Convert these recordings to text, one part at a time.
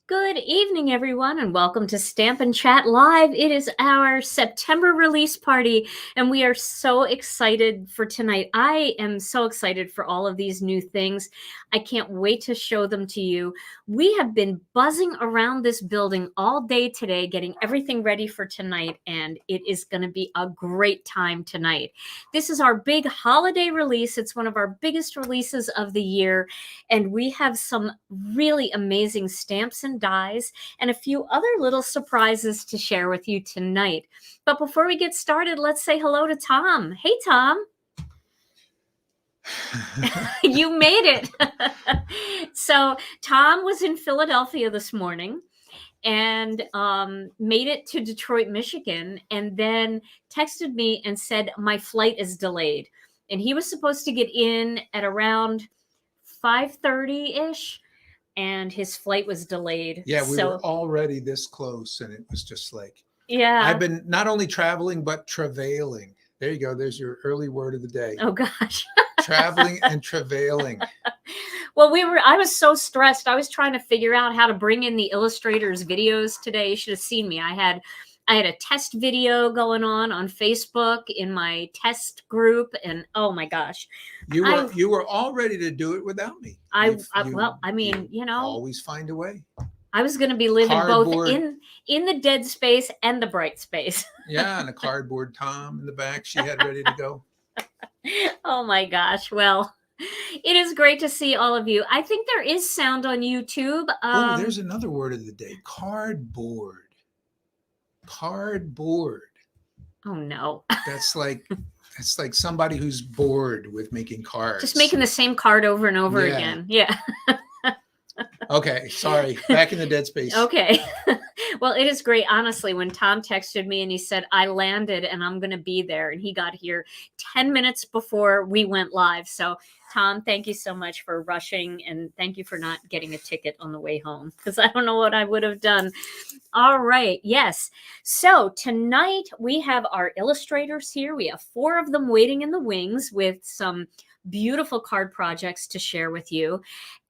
Good evening, everyone, and welcome to Stampin' Chat Live. It is our September release party, and we are so excited for tonight. I am so excited for all of these new things. I can't wait to show them to you. We have been buzzing around this building all day today, getting everything ready for tonight, and it is going to be a great time tonight. This is our big holiday release. It's one of our biggest releases of the year, and we have some really amazing stamps and dies and a few other little surprises to share with you tonight. But before we get started, let's say hello to Tom. Hey, Tom. You made it. So Tom was in Philadelphia this morning and made it to Detroit, Michigan, and then texted me and said, my flight is delayed. And he was supposed to get in at around 5:30-ish. And his flight was delayed. Yeah, we were already this close, and it was just like, yeah. I've been not only traveling, but travailing. There you go. There's your early word of the day. Oh, gosh. Traveling and travailing. Well, I was so stressed. I was trying to figure out how to bring in the illustrators videos today. You should have seen me. I had a test video going on Facebook in my test group, and oh my gosh. You were all ready to do it without me. You always find a way. I was going to be living both in the dead space and the bright space. Yeah, and a cardboard Tom in the back she had ready to go. Oh my gosh. Well, it is great to see all of you. I think there is sound on YouTube. There's another word of the day. Cardboard. Cardboard. Oh no. That's like somebody who's bored with making cards. Just making the same card over and over again. Yeah. Okay, sorry. Back in the dead space. Okay. Well, it is great. Honestly, when Tom texted me and he said, I landed and I'm going to be there, and he got here 10 minutes before we went live. So, Tom, thank you so much for rushing, and thank you for not getting a ticket on the way home, because I don't know what I would have done. All right. Yes. So tonight we have our illustrators here. We have 4 of them waiting in the wings with some beautiful card projects to share with you.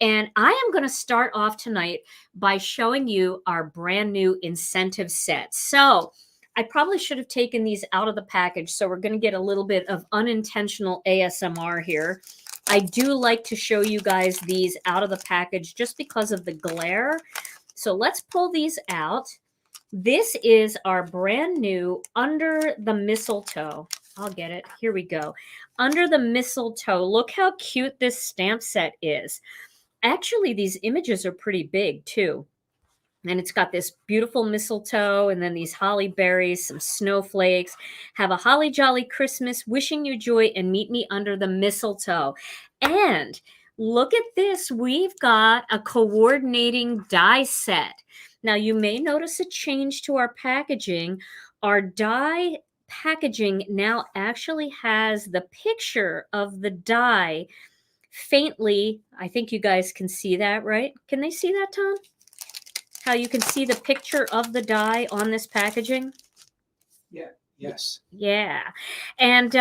And I am going to start off tonight by showing you our brand new incentive set. So I probably should have taken these out of the package. So we're going to get a little bit of unintentional ASMR here. I do like to show you guys these out of the package just because of the glare. So let's pull these out. This is our brand new Under the Mistletoe. I'll get it. Here we go. Under the Mistletoe. Look how cute this stamp set is. Actually, these images are pretty big too. And it's got this beautiful mistletoe and then these holly berries, some snowflakes. Have a holly jolly Christmas, wishing you joy, and meet me under the mistletoe. And look at this. We've got a coordinating die set. Now, you may notice a change to our packaging. Our die packaging now actually has the picture of the die faintly. I think you guys can see that, right? Can they see that, Tom? How you can see the picture of the die on this packaging? Yeah. Yes. Yeah. And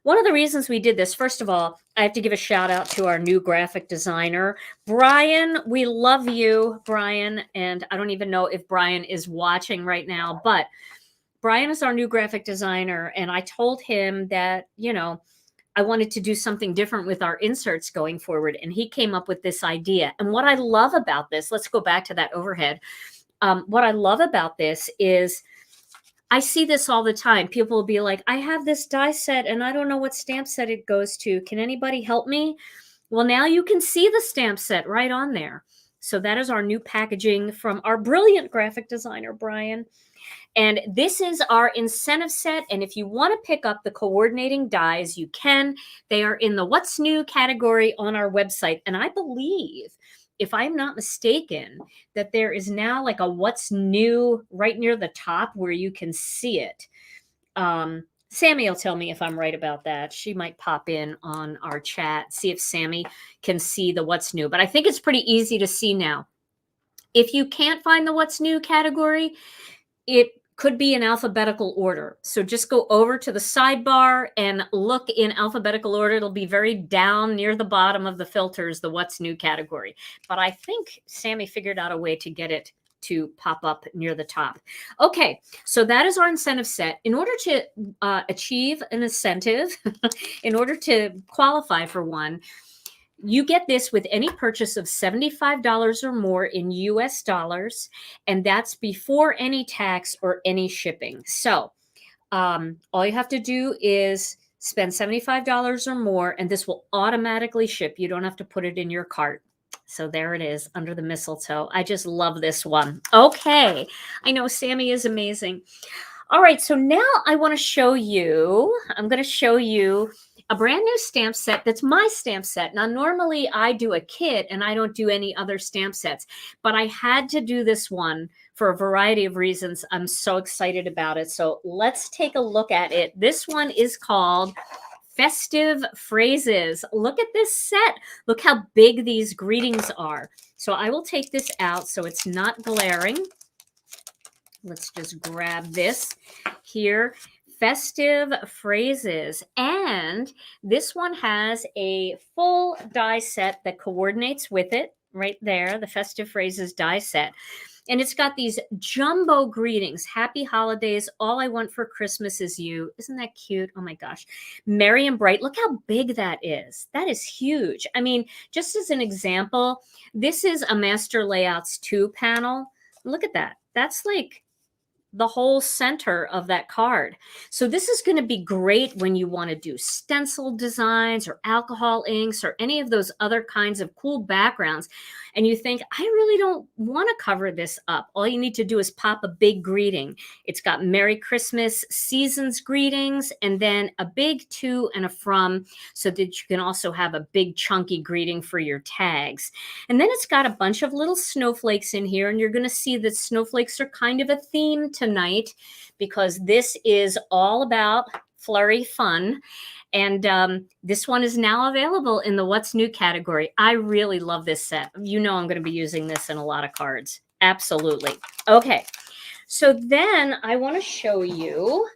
one of the reasons we did this, first of all, I have to give a shout out to our new graphic designer, Brian. We love you, Brian. And I don't even know if Brian is watching right now, but Brian is our new graphic designer. And I told him that, I wanted to do something different with our inserts going forward. And he came up with this idea. And what I love about this, let's go back to that overhead. What I love about this is I see this all the time. People will be like, I have this die set and I don't know what stamp set it goes to. Can anybody help me? Well, now you can see the stamp set right on there. So that is our new packaging from our brilliant graphic designer, Brian. And this is our incentive set. And if you want to pick up the coordinating dies, you can. They are in the What's New category on our website. And I believe, if I'm not mistaken, that there is now like a What's New right near the top where you can see it. Sammy will tell me if I'm right about that. She might pop in on our chat, see if Sammy can see the What's New. But I think it's pretty easy to see now. If you can't find the What's New category, it could be in alphabetical order. So just go over to the sidebar and look in alphabetical order. It'll be very down near the bottom of the filters, the What's New category. But I think Sammy figured out a way to get it to pop up near the top. Okay, so that is our incentive set. In order to achieve an incentive, in order to qualify for one, you get this with any purchase of $75 or more in US dollars, and that's before any tax or any shipping. So all you have to do is spend $75 or more, and this will automatically ship. You don't have to put it in your cart. So there it is under the mistletoe. I just love this one. Okay, I know Sammy is amazing. All right, so now I want to show you, I'm going to show you a brand new stamp set that's my stamp set. Now, normally I do a kit and I don't do any other stamp sets, but I had to do this one for a variety of reasons. I'm so excited about it. So let's take a look at it. This one is called Festive Phrases. Look at this set. Look how big these greetings are. So I will take this out so it's not glaring. Let's just grab this here. Festive Phrases, and this one has a full die set that coordinates with it right there, the Festive Phrases die set. And it's got these jumbo greetings. Happy holidays. All I want for Christmas is you. Isn't that cute? Oh my gosh. Merry and bright. Look how big that is. That is huge. I mean, just as an example, this is a Master Layouts 2 panel. Look at that. That's like the whole center of that card. So this is going to be great when you want to do stencil designs or alcohol inks or any of those other kinds of cool backgrounds. And you think, I really don't want to cover this up. All you need to do is pop a big greeting. It's got Merry Christmas, seasons greetings, and then a big to and a from, so that you can also have a big chunky greeting for your tags. And then it's got a bunch of little snowflakes in here, and you're going to see that snowflakes are kind of a theme tonight because this is all about flurry fun. And this one is now available in the What's New category. I really love this set. You know I'm going to be using this in a lot of cards. Absolutely. Okay, so then I want to show you,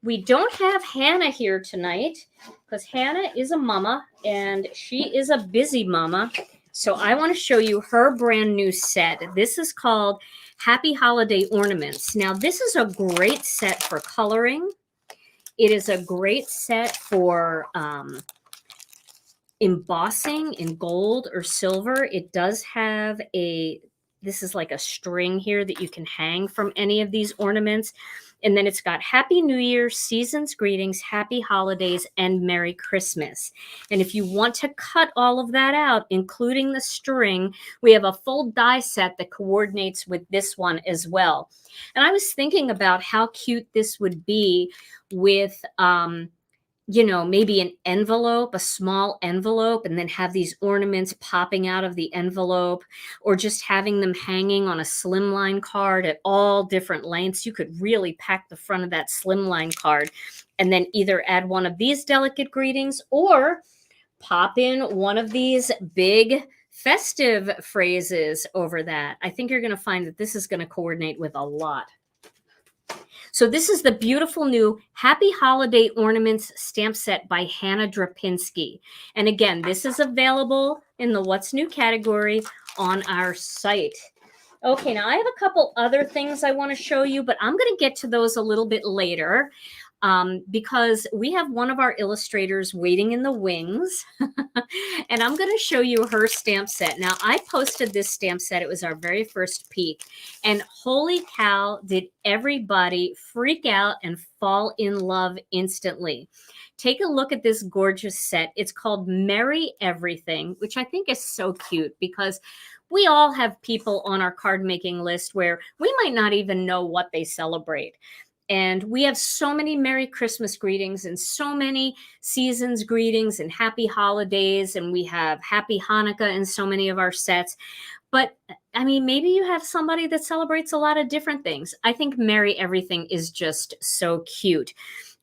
we don't have Hannah here tonight because Hannah is a mama and she is a busy mama. So I want to show you her brand new set. This is called Happy Holiday Ornaments. Now, this is a great set for coloring. It is a great set for embossing in gold or silver. It does have this is like a string here that you can hang from any of these ornaments. And then it's got Happy New Year, Seasons Greetings, Happy Holidays, and Merry Christmas. And if you want to cut all of that out, including the string, we have a full die set that coordinates with this one as well. And I was thinking about how cute this would be with, maybe an envelope, a small envelope, and then have these ornaments popping out of the envelope, or just having them hanging on a slimline card at all different lengths. You could really pack the front of that slimline card and then either add one of these delicate greetings or pop in one of these big festive phrases over that. I think you're going to find that this is going to coordinate with a lot. So this is the beautiful new Happy Holiday Ornaments stamp set by Hannah Drapinski. And again, this is available in the What's New category on our site. Okay, now I have a couple other things I want to show you, but I'm going to get to those a little bit later because we have one of our illustrators waiting in the wings. And I'm going to show you her stamp set. Now, I posted this stamp set. It was our very first peek. And holy cow, did everybody freak out and fall in love instantly. take a look at this gorgeous set. It's called Merry Everything, which I think is so cute because we all have people on our card making list where we might not even know what they celebrate. And we have so many Merry Christmas greetings and so many seasons greetings and happy holidays. And we have Happy Hanukkah in so many of our sets. But I mean, maybe you have somebody that celebrates a lot of different things. I think Merry Everything is just so cute.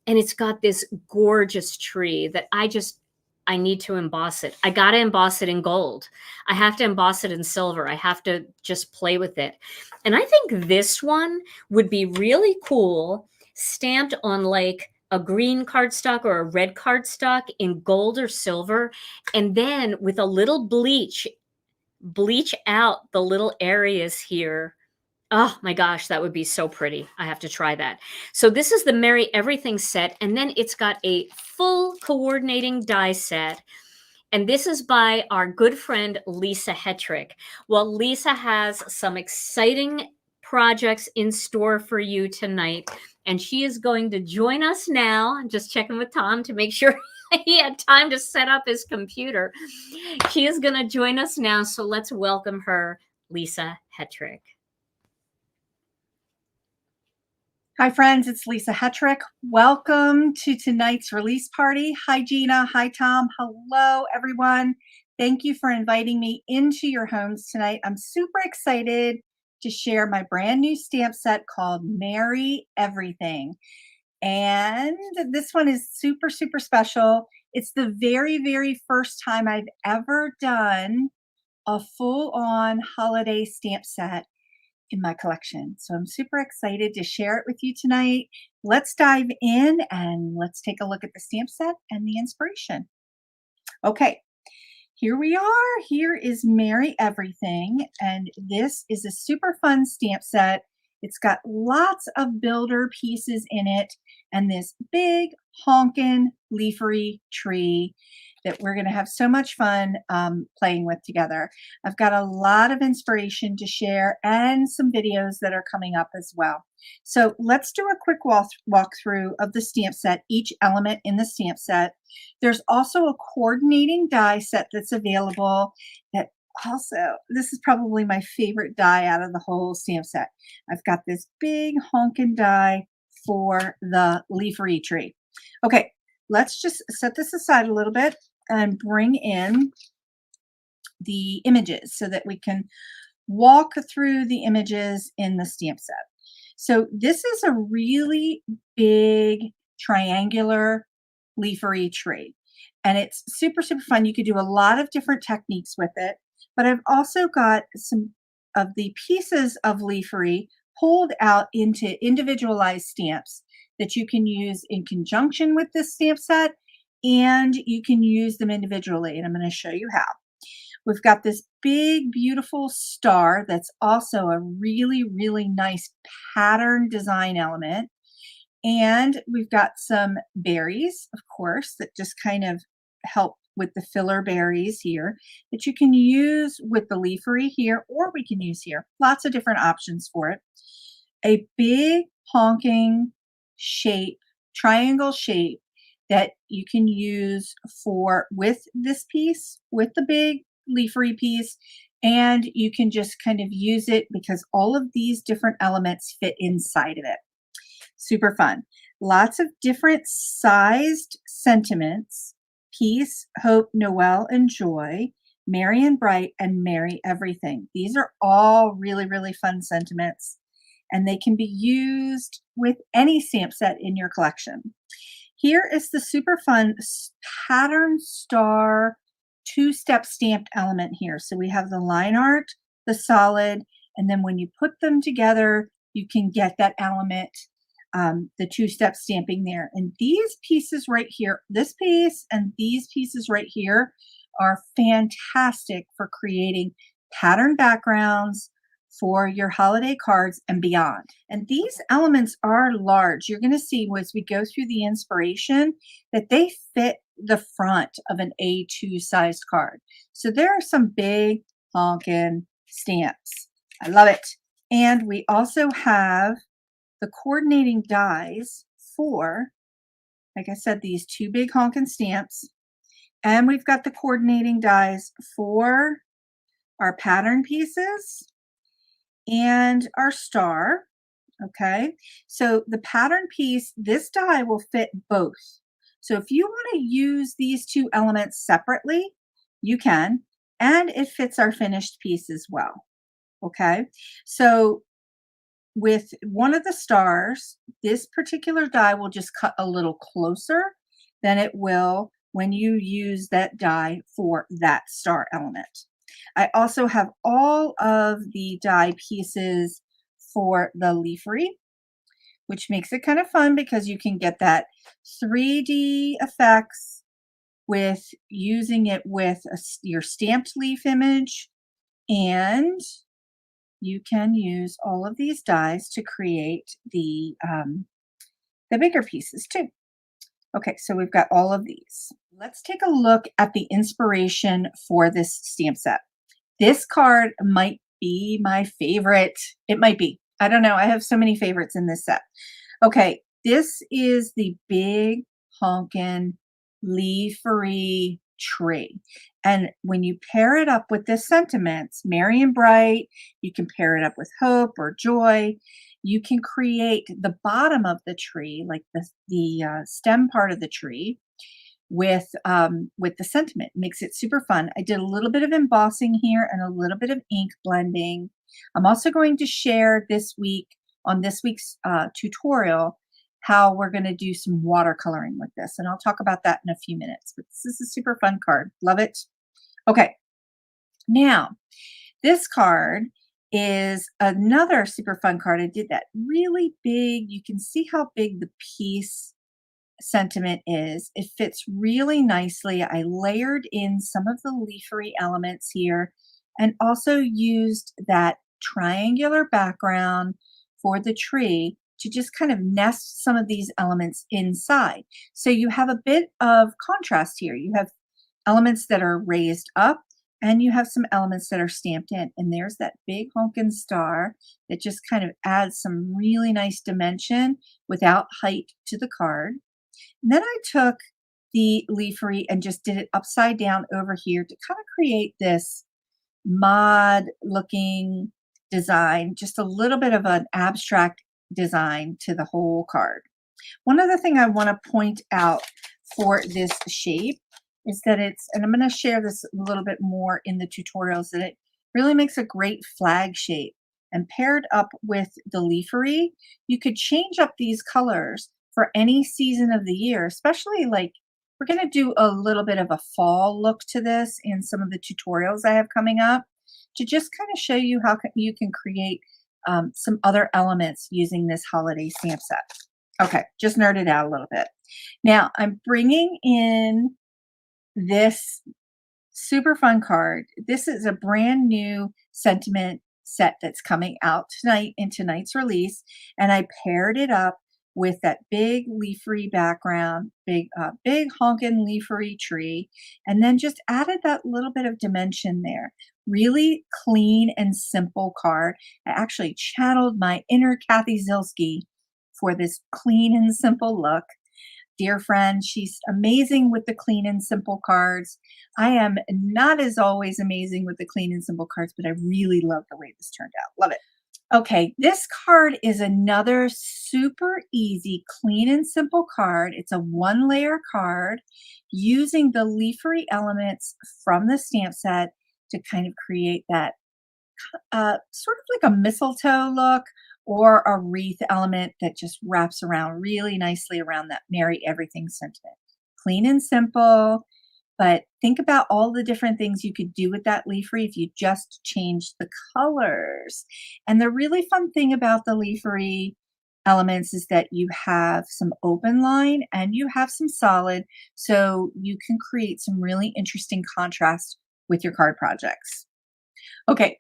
And it's got this gorgeous tree that I need to emboss it. I got to emboss it in gold. I have to emboss it in silver. I have to just play with it. And I think this one would be really cool stamped on like a green cardstock or a red cardstock in gold or silver. And then with a little bleach out the little areas here. Oh my gosh, that would be so pretty. I have to try that. So this is the Merry Everything set, and then it's got a full coordinating die set. And this is by our good friend, Lisa Hetrick. Well, Lisa has some exciting projects in store for you tonight, and she is going to join us now. I'm just checking with Tom to make sure he had time to set up his computer. She is going to join us now, so let's welcome her, Lisa Hetrick. Hi, friends. It's Lisa Hetrick. Welcome to tonight's release party. Hi, Gina. Hi, Tom. Hello, everyone. Thank you for inviting me into your homes tonight. I'm super excited to share my brand new stamp set called Merry Everything. And this one is super, super special. It's the very, very first time I've ever done a full-on holiday stamp set in my collection. So I'm super excited to share it with you tonight. Let's dive in and let's take a look at the stamp set and the inspiration. Okay, here we are. Here is Merry Everything, and this is a super fun stamp set. It's got lots of builder pieces in it and this big honkin' leafery tree that we're going to have so much fun playing with together. I've got a lot of inspiration to share and some videos that are coming up as well. So let's do a quick walkthrough of the stamp set, each element in the stamp set. There's also a coordinating die set that's available that also, this is probably my favorite die out of the whole stamp set. I've got this big honkin' die for the leafery tree. Okay, let's just set this aside a little bit and bring in the images so that we can walk through the images in the stamp set. So this is a really big triangular leafery tree, and it's super, super fun. You could do a lot of different techniques with it, but I've also got some of the pieces of leafery pulled out into individualized stamps that you can use in conjunction with this stamp set, and you can use them individually, and I'm going to show you how. We've got this big, beautiful star that's also a really, really nice pattern design element. And we've got some berries, of course, that just kind of help with the filler berries here that you can use with the leafery here, or we can use here. Lots of different options for it. A big honking shape, triangle shape that you can use for with this piece, with the big leafery piece, and you can just kind of use it because all of these different elements fit inside of it. Super fun. Lots of different sized sentiments: peace, hope, Noel, and joy, merry and bright, and merry everything. These are all really, really fun sentiments, and they can be used with any stamp set in your collection. Here is the super fun pattern star two-step stamped element here. So we have the line art, the solid, and then when you put them together, you can get that element, the two-step stamping there. And these pieces right here, this piece and these pieces right here, are fantastic for creating pattern backgrounds for your holiday cards and beyond. And these elements are large. You're going to see as we go through the inspiration that they fit the front of an A2 sized card. So there are some big honkin' stamps. I love it. And we also have the coordinating dies for like I said, these two big honkin' stamps. And we've got the coordinating dies for our pattern pieces and our star. Okay, so the pattern piece, this die will fit both. So if you want to use these two elements separately, you can, and it fits our finished piece as well. Okay, so with one of the stars, this particular die will just cut a little closer than it will when you use that die for that star element. I also have all of the die pieces for the leafery, which makes it kind of fun because you can get that 3D effects with using it with your stamped leaf image, and you can use all of these dies to create the bigger pieces too. Okay, so we've got all of these. Let's take a look at the inspiration for this stamp set. This card might be my favorite. It might be. I don't know. I have so many favorites in this set. Okay, this is the big honkin' leafery tree. And when you pair it up with the sentiments, merry and bright, you can pair it up with hope or joy. You can create the bottom of the tree, like the stem part of the tree, with the sentiment. It makes it super fun. I did a little bit of embossing here and a little bit of ink blending. I'm also going to share this week on this week's tutorial how we're going to do some watercoloring with this, and I'll talk about that in a few minutes. But this is a super fun card. Love it. Okay, now this card is another super fun card. I did that really big. You can see how big the piece sentiment is. It fits really nicely. I layered in some of the leafery elements here and also used that triangular background for the tree to just kind of nest some of these elements inside. So you have a bit of contrast here. You have elements that are raised up and you have some elements that are stamped in. And there's that big honkin' star that just kind of adds some really nice dimension without height to the card. And then I took the leafery and just did it upside down over here to kind of create this mod looking design, just a little bit of an abstract design to the whole card. One other thing I want to point out for this shape is that it's, and I'm going to share this a little bit more in the tutorials, that it really makes a great flag shape. And paired up with the leafery, you could change up these colors for any season of the year, especially like we're going to do a little bit of a fall look to this in some of the tutorials I have coming up to just kind of show you how you can create some other elements using this holiday stamp set. Okay, just nerded out a little bit. Now I'm bringing in this super fun card. This is a brand new sentiment set that's coming out tonight in tonight's release, and I paired it up with that big leafery background, big honkin' leafery tree, and then just added that little bit of dimension there. Really clean and simple card. I actually channeled my inner Kathy Zilski for this clean and simple look. Dear friend, she's amazing with the clean and simple cards. I am not as always amazing with the clean and simple cards, but I really love the way this turned out. Love it. Okay, this card is another super easy, clean and simple card. It's a one-layer card using the leafery elements from the stamp set to kind of create that sort of like a mistletoe look or a wreath element that just wraps around really nicely around that merry everything sentiment. Clean and simple, but think about all the different things you could do with that leafery if you just changed the colors. And the really fun thing about the leafery elements is that you have some open line and you have some solid, so you can create some really interesting contrast with your card projects. Okay,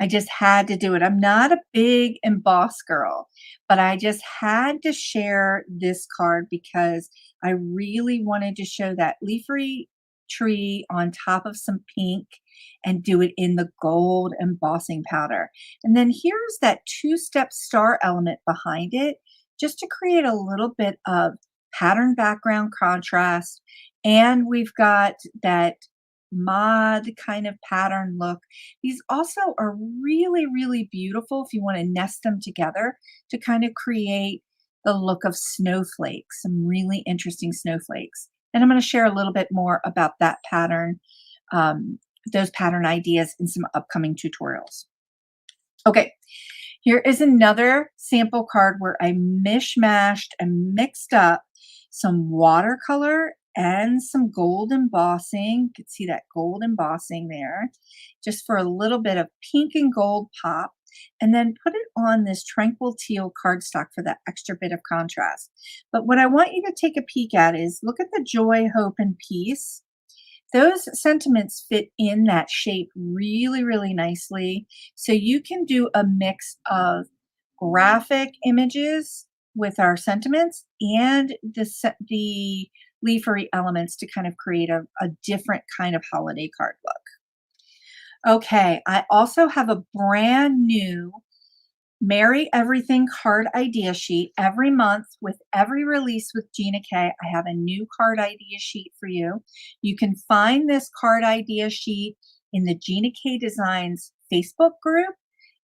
I just had to do it. I'm not a big emboss girl, but I just had to share this card because I really wanted to show that leafery tree on top of some pink and do it in the gold embossing powder. And then here's that two-step star element behind it just to create a little bit of pattern background contrast, and we've got that mod kind of pattern look. These also are really, really beautiful if you want to nest them together to kind of create the look of snowflakes, some really interesting snowflakes. And I'm going to share a little bit more about that pattern, those pattern ideas in some upcoming tutorials. Okay, here is another sample card where I mishmashed and mixed up some watercolor and some gold embossing. You can see that gold embossing there, just for a little bit of pink and gold pop, and then put it on this tranquil teal cardstock for that extra bit of contrast. But what I want you to take a peek at is look at the joy, hope, and peace. Those sentiments fit in that shape really, really nicely. So you can do a mix of graphic images with our sentiments and the leafery elements to kind of create a different kind of holiday card look. Okay, I also have a brand new Merry Everything card idea sheet. Every month with every release with Gina K, I have a new card idea sheet for you. You can find this card idea sheet in the Gina K Designs Facebook group.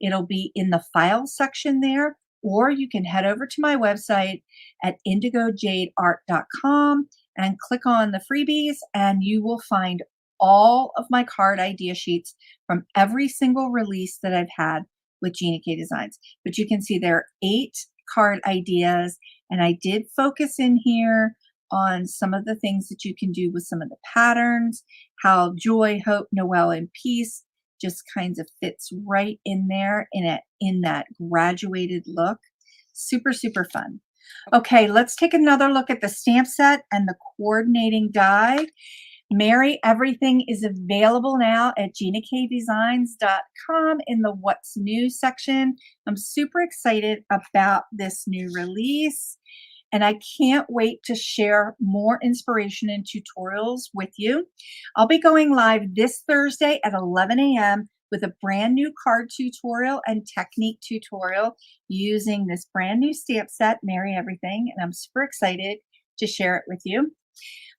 It'll be in the file section there, or you can head over to my website at indigojadeart.com and click on the freebies, and you will find all of my card idea sheets from every single release that I've had with Gina K Designs. But you can see there are 8 card ideas, and I did focus in here on some of the things that you can do with some of the patterns, how joy, hope, Noel, and peace just kinds of fits right in there in that graduated look. Super, super fun. Okay, let's take another look at the stamp set and the coordinating die. Merry Everything is available now at GinaKDesigns.com in the What's New section. I'm super excited about this new release, and I can't wait to share more inspiration and tutorials with you. I'll be going live this Thursday at 11 a.m. with a brand new card tutorial and technique tutorial using this brand new stamp set, Merry Everything, and I'm super excited to share it with you.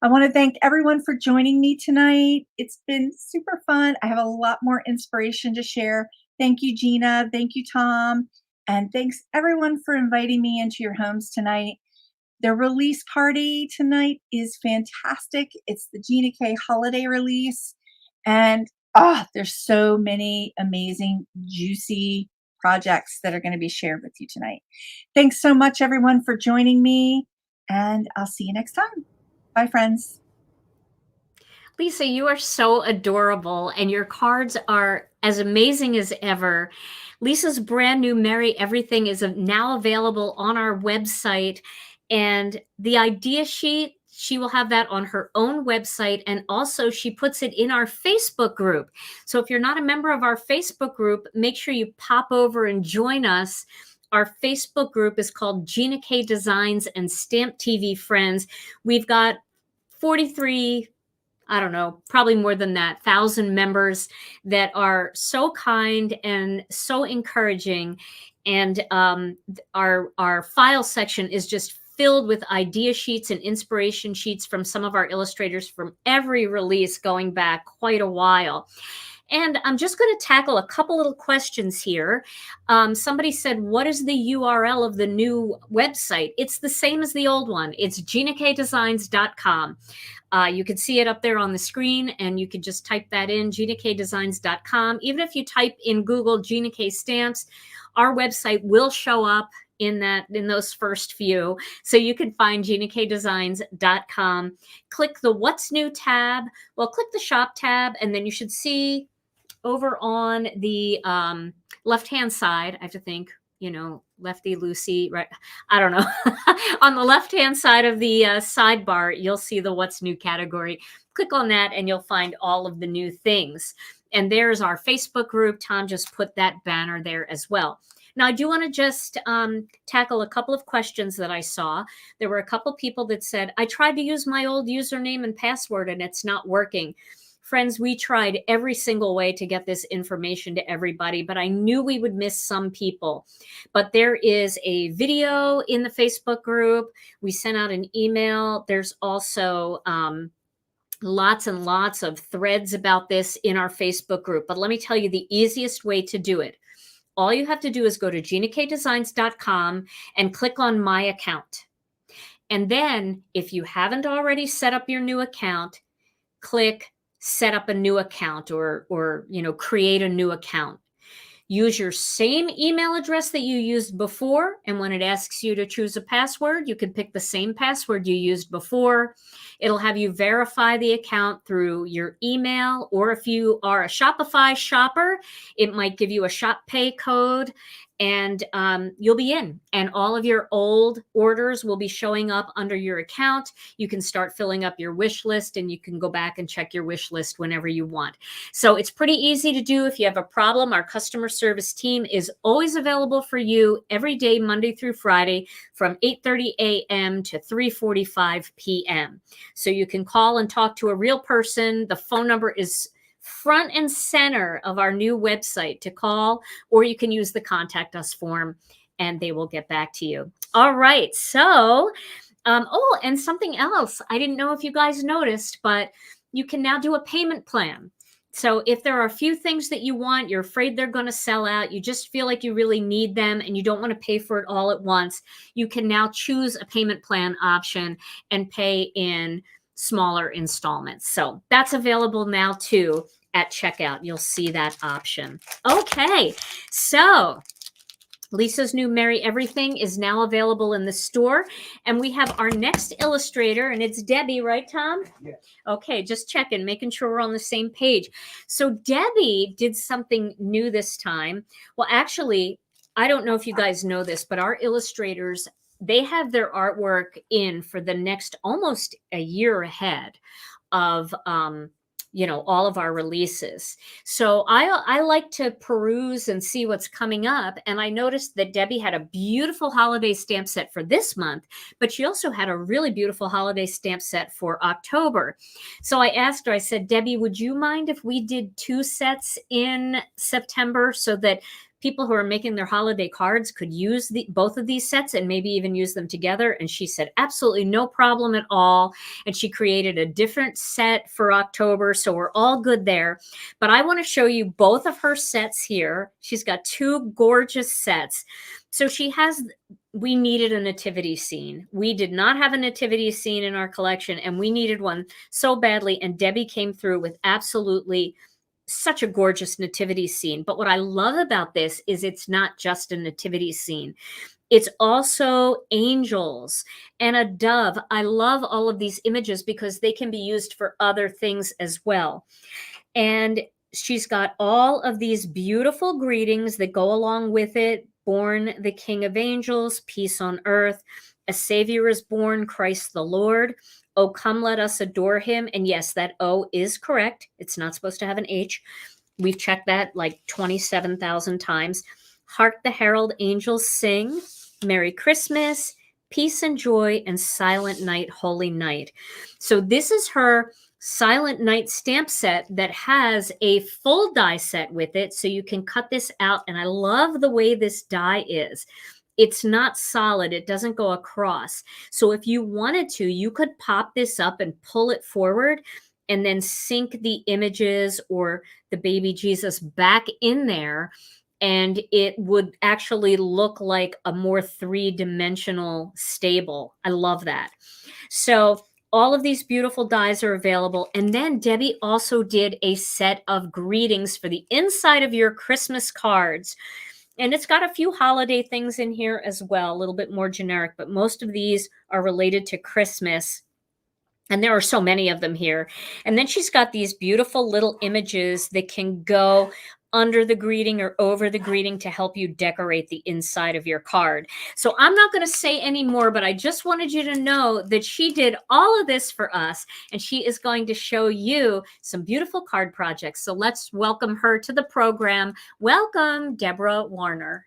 I want to thank everyone for joining me tonight. It's been super fun. I have a lot more inspiration to share. Thank you, Gina. Thank you, Tom. And thanks everyone for inviting me into your homes tonight. The release party tonight is fantastic. It's the Gina K holiday release. And there's so many amazing, juicy projects that are going to be shared with you tonight. Thanks so much, everyone, for joining me. And I'll see you next time. Bye, friends. Lisa, you are so adorable, and your cards are as amazing as ever. Lisa's brand new Merry Everything is now available on our website, and the idea sheet, she will have that on her own website, and also she puts it in our Facebook group. So if you're not a member of our Facebook group, make sure you pop over and join us. Our Facebook group is called Gina K Designs and Stamp TV Friends. We've got 43, I don't know, probably more than that, 1,000 members that are so kind and so encouraging. And our file section is just filled with idea sheets and inspiration sheets from some of our illustrators from every release going back quite a while. And I'm just going to tackle a couple little questions here. Somebody said, what is the URL of the new website? It's the same as the old one. It's GinaKDesigns.com. You can see it up there on the screen, and you can just type that in, GinaKDesigns.com. Even if you type in Google Gina K Stamps, our website will show up in those first few. So you can find GinaKDesigns.com. Click the What's New tab. Well, click the Shop tab, and then you should see over on the left-hand side, I have to think, lefty loosey, right? I don't know. On the left-hand side of the sidebar, you'll see the What's New category. Click on that, and you'll find all of the new things. And there's our Facebook group. Tom just put that banner there as well. Now, I do want to just tackle a couple of questions that I saw. There were a couple people that said, I tried to use my old username and password, and it's not working. Friends, we tried every single way to get this information to everybody, but I knew we would miss some people. But there is a video in the Facebook group. We sent out an email. There's also lots and lots of threads about this in our Facebook group. But let me tell you the easiest way to do it. All you have to do is go to ginakdesigns.com and click on My Account. And then if you haven't already set up your new account, click Set up a new account or create a new account. Use your same email address that you used before. And when it asks you to choose a password, you can pick the same password you used before. It'll have you verify the account through your email, or if you are a Shopify shopper, it might give you a Shop Pay code, and you'll be in. And all of your old orders will be showing up under your account. You can start filling up your wish list, and you can go back and check your wish list whenever you want. So it's pretty easy to do. If you have a problem, our customer service team is always available for you every day, Monday through Friday, from 8:30 a.m. to 3:45 p.m. So you can call and talk to a real person. The phone number is front and center of our new website to call, or you can use the contact us form and they will get back to you. All right. So, and something else. I didn't know if you guys noticed, but you can now do a payment plan. So if there are a few things that you want, you're afraid they're going to sell out, you just feel like you really need them and you don't want to pay for it all at once, you can now choose a payment plan option and pay in smaller installments. So that's available now too at checkout. You'll see that option. Okay, so Lisa's new Merry Everything is now available in the store. And we have our next illustrator, and it's Debbie, right, Tom? Yes. Okay, just checking, making sure we're on the same page. So Debbie did something new this time. Well, actually, I don't know if you guys know this, but our illustrators, they have their artwork in for the next almost a year ahead of all of our releases. So I like to peruse and see what's coming up. And I noticed that Debbie had a beautiful holiday stamp set for this month, but she also had a really beautiful holiday stamp set for October. So I asked her, I said, Debbie, would you mind if we did 2 sets in September so that people who are making their holiday cards could use both of these sets and maybe even use them together? And she said, absolutely no problem at all. And she created a different set for October. So we're all good there. But I want to show you both of her sets here. She's got 2 gorgeous sets. So we needed a nativity scene. We did not have a nativity scene in our collection, and we needed one so badly. And Debbie came through with absolutely such a gorgeous nativity scene. But what I love about this is it's not just a nativity scene. It's also angels and a dove. I love all of these images because they can be used for other things as well. And she's got all of these beautiful greetings that go along with it. Born the King of Angels, peace on earth. A Savior is born, Christ the Lord. Oh, come, let us adore him. And yes, that O is correct. It's not supposed to have an H. We've checked that like 27,000 times. Hark the herald angels sing. Merry Christmas, peace and joy, and silent night, holy night. So this is her Silent Night stamp set that has a full die set with it. So you can cut this out. And I love the way this die is. It's not solid. It doesn't go across. So if you wanted to, you could pop this up and pull it forward and then sink the images or the baby Jesus back in there. And it would actually look like a more 3-dimensional stable. I love that. So all of these beautiful dies are available. And then Debbie also did a set of greetings for the inside of your Christmas cards. And it's got a few holiday things in here as well, a little bit more generic, but most of these are related to Christmas. And there are so many of them here. And then she's got these beautiful little images that can go under the greeting or over the greeting to help you decorate the inside of your card. So I'm not going to say any more, but I just wanted you to know that she did all of this for us, and she is going to show you some beautiful card projects. So let's welcome her to the program. Welcome, Deborah Warner.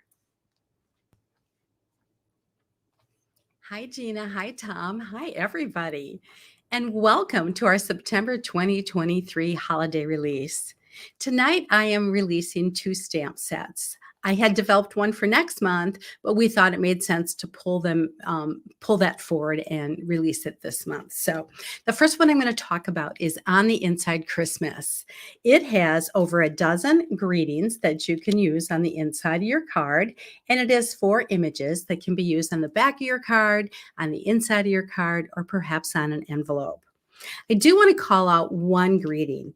Hi, Gina. Hi, Tom. Hi, everybody. and welcome to our September 2023 holiday release. Tonight, I am releasing 2 stamp sets. I had developed one for next month, but we thought it made sense to pull that forward and release it this month. So the first one I'm going to talk about is On the Inside Christmas. It has over a dozen greetings that you can use on the inside of your card, and it has 4 images that can be used on the back of your card, on the inside of your card, or perhaps on an envelope. I do want to call out one greeting.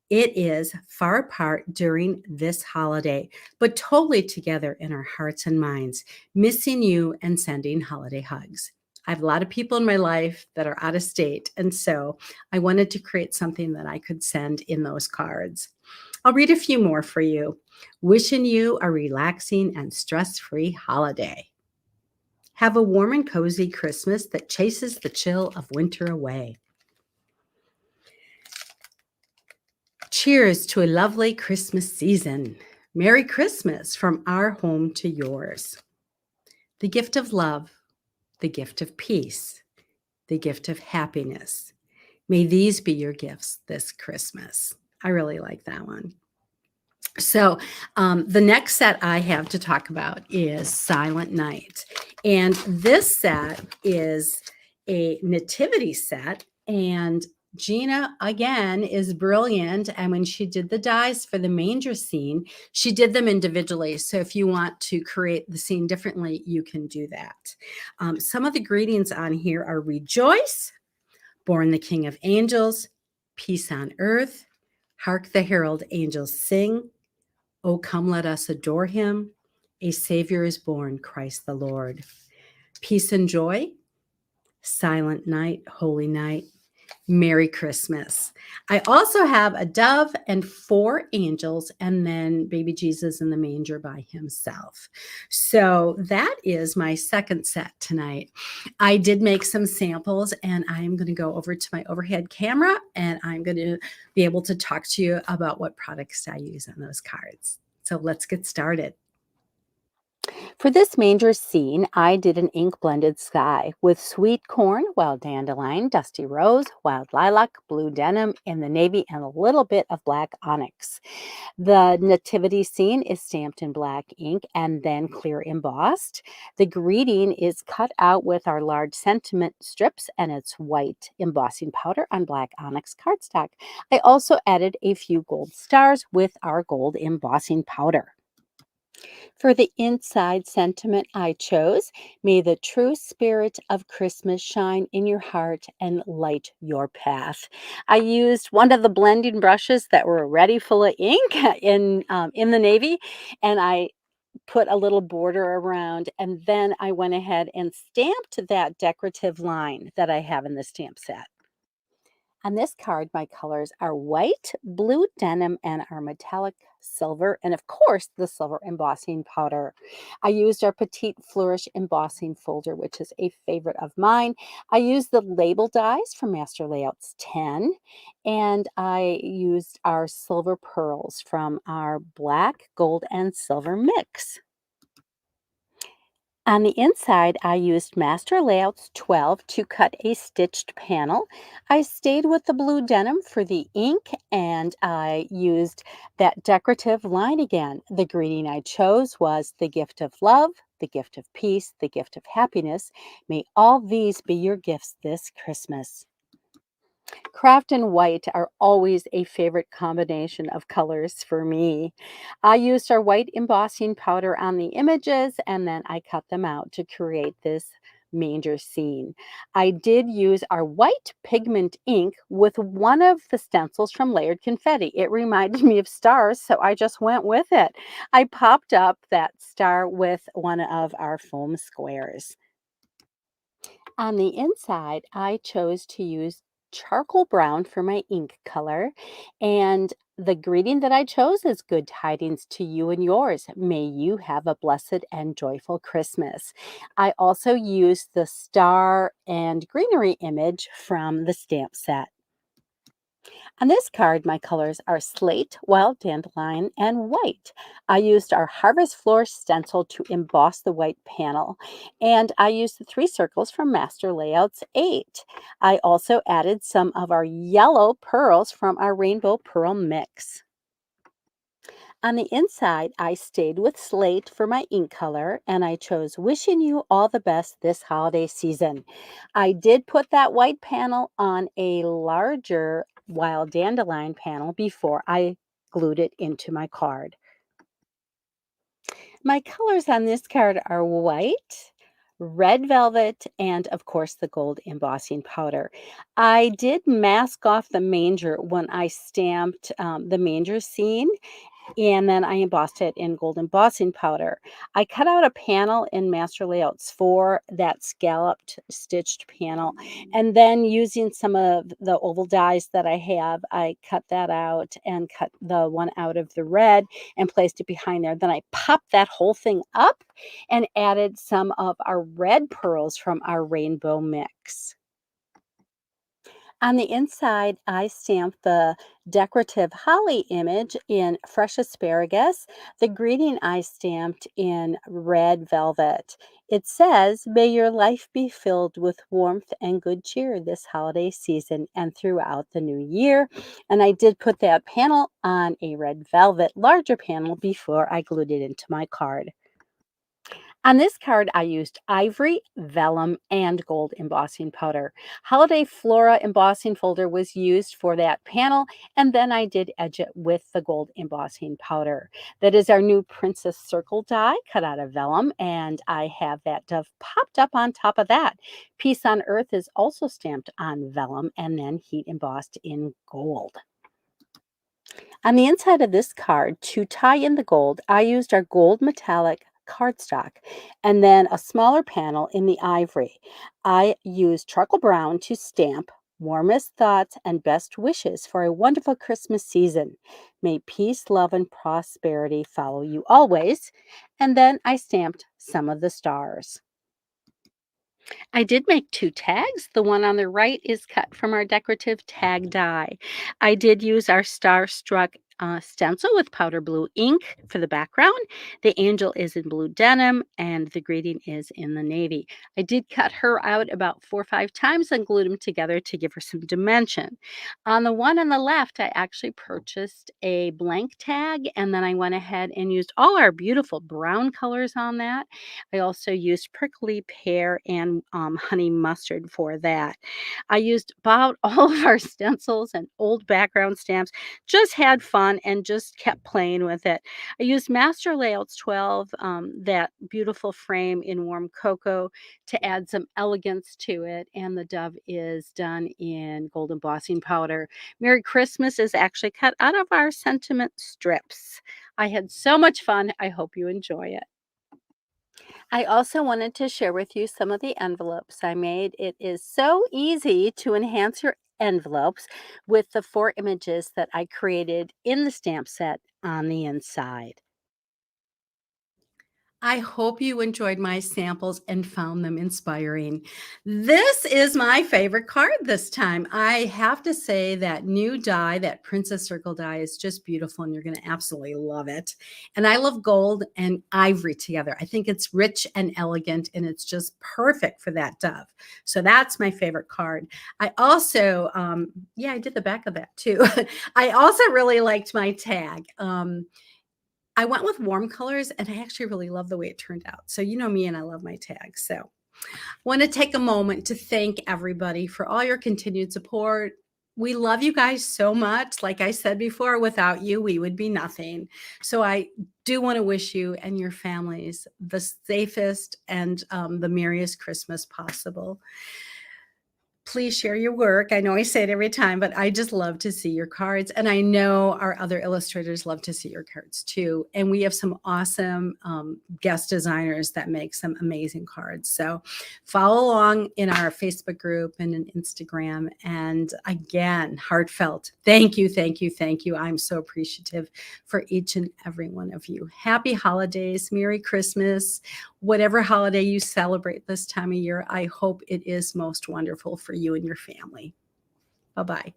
It is far apart during this holiday, but totally together in our hearts and minds, missing you and sending holiday hugs. I have a lot of people in my life that are out of state, and so I wanted to create something that I could send in those cards. I'll read a few more for you. Wishing you a relaxing and stress-free holiday. Have a warm and cozy Christmas that chases the chill of winter away. Cheers to a lovely Christmas season. Merry Christmas from our home to yours. The gift of love, the gift of peace, the gift of happiness. May these be your gifts this Christmas. I really like that one. So the next set I have to talk about is Silent Night. And this set is a nativity set, and Gina, again, is brilliant. And when she did the dies for the manger scene, she did them individually. So if you want to create the scene differently, you can do that. Some of the greetings on here are rejoice, born the King of Angels, peace on earth, hark the herald angels sing, oh, come let us adore him, a Savior is born, Christ the Lord. Peace and joy, silent night, holy night, Merry Christmas. I also have a dove and 4 angels, and then baby Jesus in the manger by himself. So that is my second set tonight. I did make some samples, and I'm going to go over to my overhead camera, and I'm going to be able to talk to you about what products I use on those cards. So let's get started. For this manger scene, I did an ink blended sky with sweet corn, wild dandelion, dusty rose, wild lilac, blue denim in the navy, and a little bit of black onyx. The nativity scene is stamped in black ink and then clear embossed. The greeting is cut out with our large sentiment strips, and it's white embossing powder on black onyx cardstock. I also added a few gold stars with our gold embossing powder. For the inside sentiment I chose, may the true spirit of Christmas shine in your heart and light your path. I used one of the blending brushes that were already full of ink in the navy, and I put a little border around, and then I went ahead and stamped that decorative line that I have in the stamp set. On this card, my colors are white, blue denim, and our metallic silver, and of course, the silver embossing powder. I used our Petite Flourish embossing folder, which is a favorite of mine. I used the label dies from Master Layouts 10, and I used our silver pearls from our black, gold, and silver mix. On the inside, I used Master Layouts 12 to cut a stitched panel. I stayed with the blue denim for the ink, and I used that decorative line again. The greeting I chose was the gift of love, the gift of peace, the gift of happiness. May all these be your gifts this Christmas. Craft and white are always a favorite combination of colors for me. I used our white embossing powder on the images, and then I cut them out to create this manger scene. I did use our white pigment ink with one of the stencils from Layered Confetti. It reminded me of stars, so I just went with it. I popped up that star with one of our foam squares. On the inside, I chose to use charcoal brown for my ink color, and the greeting that I chose is good tidings to you and yours. May you have a blessed and joyful Christmas. I also used the star and greenery image from the stamp set. On this card, my colors are slate, wild dandelion, and white. I used our Harvest Floor stencil to emboss the white panel, and I used the 3 circles from Master Layouts 8. I also added some of our yellow pearls from our Rainbow Pearl mix. On the inside, I stayed with slate for my ink color, and I chose Wishing You All the Best This Holiday Season. I did put that white panel on a larger wild dandelion panel before I glued it into my card. My colors on this card are white, red velvet, and of course the gold embossing powder. I did mask off the manger when I stamped the manger scene, and then I embossed it in gold embossing powder. I cut out a panel in Master Layouts for that scalloped stitched panel, and then using some of the oval dies that I have, I cut that out and cut the one out of the red and placed it behind there. Then I popped that whole thing up and added some of our red pearls from our rainbow mix. On the inside, I stamped the decorative holly image in fresh asparagus. The greeting I stamped in red velvet. It says, "May your life be filled with warmth and good cheer this holiday season and throughout the new year." And I did put that panel on a red velvet larger panel before I glued it into my card. On this card, I used ivory, vellum, and gold embossing powder. Holiday Flora embossing folder was used for that panel, and then I did edge it with the gold embossing powder. That is our new Princess Circle die cut out of vellum, and I have that dove popped up on top of that. Peace on Earth is also stamped on vellum and then heat embossed in gold. On the inside of this card, to tie in the gold, I used our gold metallic cardstock and then a smaller panel in the ivory. I used charcoal brown to stamp warmest thoughts and best wishes for a wonderful Christmas season. May peace, love, and prosperity follow you always. And then I stamped some of the stars. I did make 2 tags. The one on the right is cut from our decorative tag die. I did use our Starstruck stencil with powder blue ink for the background. The angel is in blue denim and the greeting is in the navy. I did cut her out about 4 or 5 times and glued them together to give her some dimension. On the one on the left, I actually purchased a blank tag, and then I went ahead and used all our beautiful brown colors on that. I also used prickly pear and honey mustard for that. I used about all of our stencils and old background stamps, just had fun and just kept playing with it. I used Master Layouts 12, that beautiful frame in warm cocoa, to add some elegance to it. And the dove is done in gold embossing powder. Merry Christmas is actually cut out of our sentiment strips. I had so much fun. I hope you enjoy it. I also wanted to share with you some of the envelopes I made. It is so easy to enhance your envelopes with the 4 images that I created in the stamp set on the inside. I hope you enjoyed my samples and found them inspiring. This is my favorite card this time. I have to say that new die, that Princess Circle die, is just beautiful and you're going to absolutely love it. And I love gold and ivory together. I think it's rich and elegant and it's just perfect for that dove. So that's my favorite card. I also, I did the back of that too. I also really liked my tag. I went with warm colors and I actually really love the way it turned out. So you know me and I love my tags. So I want to take a moment to thank everybody for all your continued support. We love you guys so much. Like I said before, without you, we would be nothing. So I do want to wish you and your families the safest and the merriest Christmas possible. Please share your work. I know I say it every time, but I just love to see your cards. And I know our other illustrators love to see your cards too. And we have some awesome guest designers that make some amazing cards. So follow along in our Facebook group and in Instagram. And again, heartfelt, thank you, thank you, thank you. I'm so appreciative for each and every one of you. Happy holidays, Merry Christmas. Whatever holiday you celebrate this time of year, I hope it is most wonderful for you and your family. Bye-bye.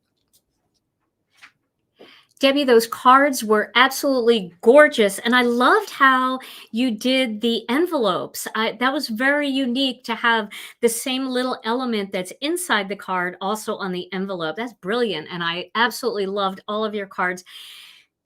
Debbie, those cards were absolutely gorgeous. And I loved how you did the envelopes. That was very unique to have the same little element that's inside the card also on the envelope. That's brilliant. And I absolutely loved all of your cards.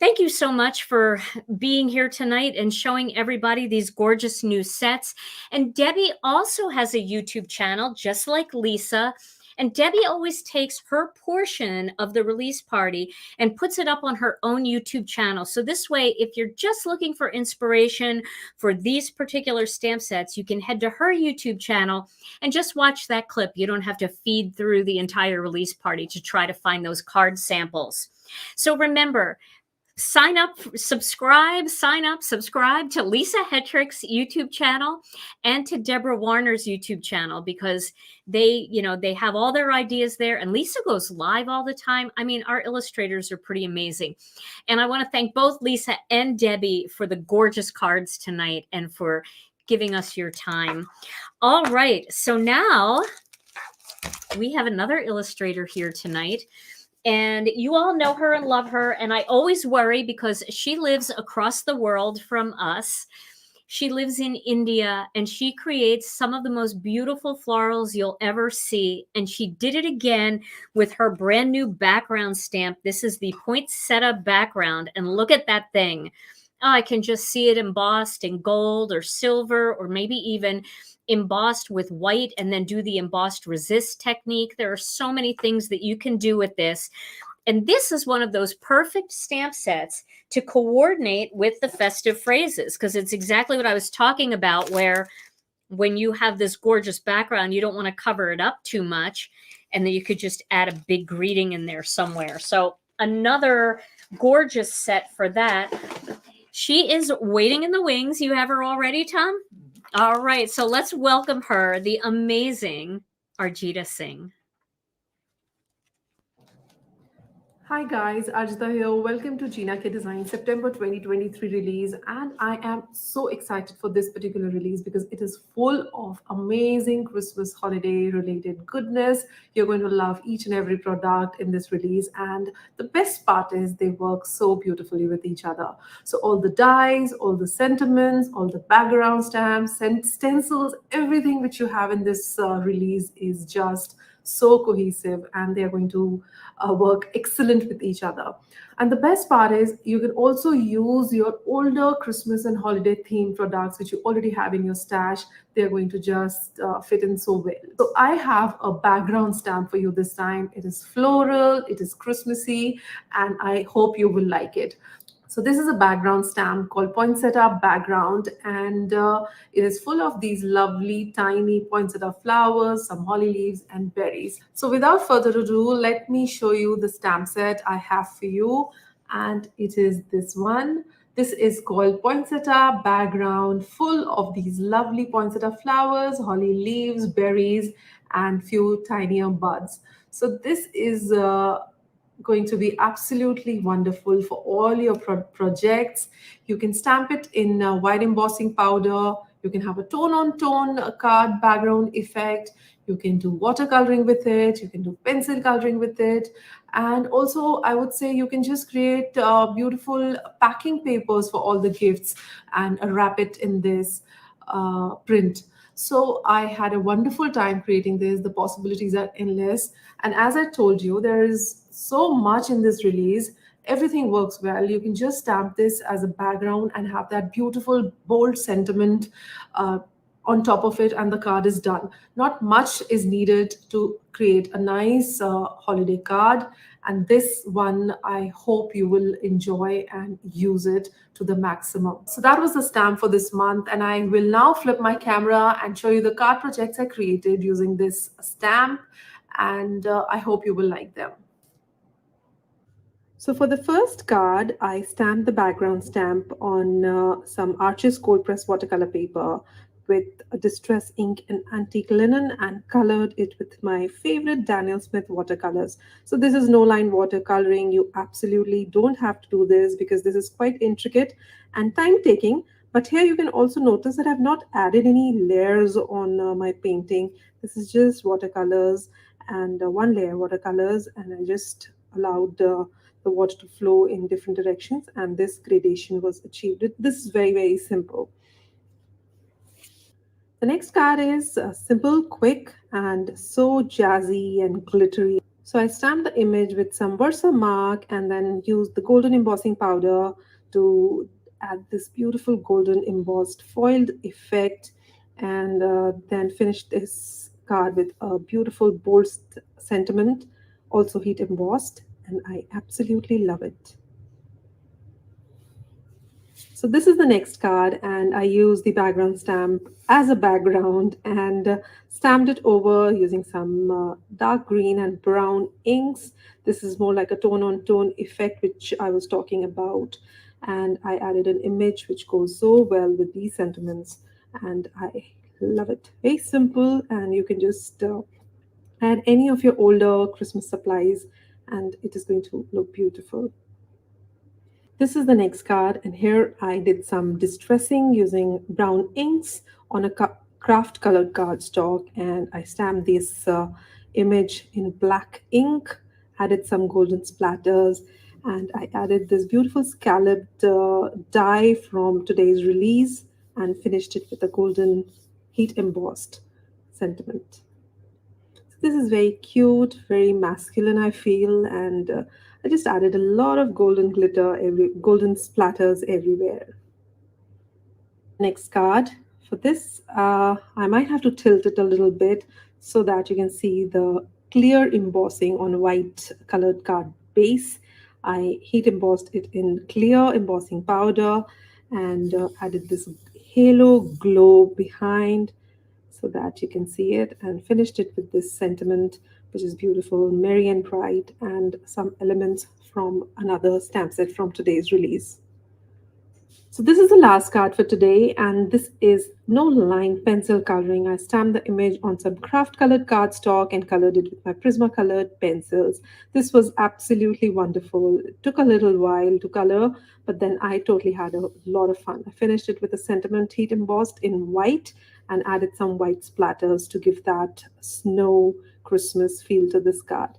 Thank you so much for being here tonight and showing everybody these gorgeous new sets. And Debbie also has a YouTube channel, just like Lisa. And Debbie always takes her portion of the release party and puts it up on her own YouTube channel. So this way, if you're just looking for inspiration for these particular stamp sets, you can head to her YouTube channel and just watch that clip. You don't have to feed through the entire release party to try to find those card samples. So remember, subscribe to Lisa Hetrick's YouTube channel and to Deborah Warner's YouTube channel, because they have all their ideas there, and Lisa goes live all the time. I mean, our illustrators are pretty amazing. And I want to thank both Lisa and Debbie for the gorgeous cards tonight and for giving us your time. All right, so now we have another illustrator here tonight. And you all know her and love her. And I always worry because she lives across the world from us. She lives in India, and she creates some of the most beautiful florals you'll ever see. And she did it again with her brand new background stamp. This is the Poinsettia background. And look at that thing. Oh, I can just see it embossed in gold or silver, or maybe even embossed with white, and then do the embossed resist technique. There are so many things that you can do with this. And this is one of those perfect stamp sets to coordinate with the festive phrases, because it's exactly what I was talking about, where when you have this gorgeous background, you don't want to cover it up too much. And then you could just add a big greeting in there somewhere. So another gorgeous set for that. She is waiting in the wings. You have her already, Tom? All right, so let's welcome her, the amazing Arjita Singh. Hi guys, Arjita here. Welcome to Gina K Design September 2023 release, and I am so excited for this particular release because it is full of amazing Christmas holiday related goodness. You're going to love each and every product in this release, and the best part is they work so beautifully with each other. So all the dies, all the sentiments, all the background stamps and stencils, everything which you have in this release is just so cohesive, and they're going to work excellent with each other. And the best part is you can also use your older Christmas and holiday themed products which you already have in your stash. They're going to just fit in so well. So I have a background stamp for you this time. It is floral, it is Christmassy, and I hope you will like it. So this is a background stamp called Poinsettia background, and it is full of these lovely tiny poinsettia flowers, some holly leaves and berries. So without further ado, let me show you the stamp set I have for you, and it is this one. This is called Poinsettia background, full of these lovely poinsettia flowers, holly leaves, berries, and few tinier buds. So this is going to be absolutely wonderful for all your projects. You can stamp it in white embossing powder. You can have a tone-on-tone card background effect. You can do watercoloring with it. You can do pencil coloring with it. And also, I would say you can just create beautiful packing papers for all the gifts and wrap it in this print. So I had a wonderful time creating this. The possibilities are endless. And as I told you, there is so much in this release. Everything works well. You can just stamp this as a background and have that beautiful, bold sentiment on top of it, and the card is done. Not much is needed to create a nice holiday card. And this one, I hope you will enjoy and use it to the maximum. So that was the stamp for this month. And I will now flip my camera and show you the card projects I created using this stamp. And I hope you will like them. So for the first card, I stamped the background stamp on some Arches cold press watercolor paper with a distress ink and antique linen, and colored it with my favorite Daniel Smith watercolors. So this is no line watercoloring. You absolutely don't have to do this because this is quite intricate and time taking. But here you can also notice that I've not added any layers on my painting. This is just watercolors and one layer watercolors, and I just allowed the water to flow in different directions, and this gradation was achieved. This is very, very simple. The next card is simple, quick, and so jazzy and glittery. So I stamped the image with some Versamark and then used the golden embossing powder to add this beautiful golden embossed foiled effect, and then finished this card with a beautiful bold sentiment, also heat embossed, and I absolutely love it. So this is the next card, and I used the background stamp as a background and stamped it over using some dark green and brown inks. This is more like a tone-on-tone effect, which I was talking about. And I added an image which goes so well with these sentiments, and I love it. Very simple, and you can just add any of your older Christmas supplies, and it is going to look beautiful. This is the next card, and here I did some distressing using brown inks on a craft colored cardstock, and I stamped this image in black ink, added some golden splatters, and I added this beautiful scalloped die from today's release and finished it with a golden heat embossed sentiment. This is very cute, very masculine, I feel, and I just added a lot of golden glitter, golden splatters everywhere. Next card. For this, I might have to tilt it a little bit so that you can see the clear embossing on white colored card base. I heat embossed it in clear embossing powder and added this halo glow behind so that you can see it, and finished it with this sentiment, which is beautiful, merry and bright, and some elements from another stamp set from today's release. So this is the last card for today, and this is no line pencil coloring. I stamped the image on some craft colored cardstock and colored it with my Prismacolor pencils. This was absolutely wonderful. It took a little while to color, but then I totally had a lot of fun. I finished it with a sentiment heat embossed in white and added some white splatters to give that snow Christmas feel to this card.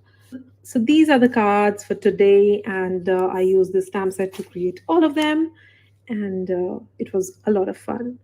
So these are the cards for today, and I used this stamp set to create all of them, and it was a lot of fun.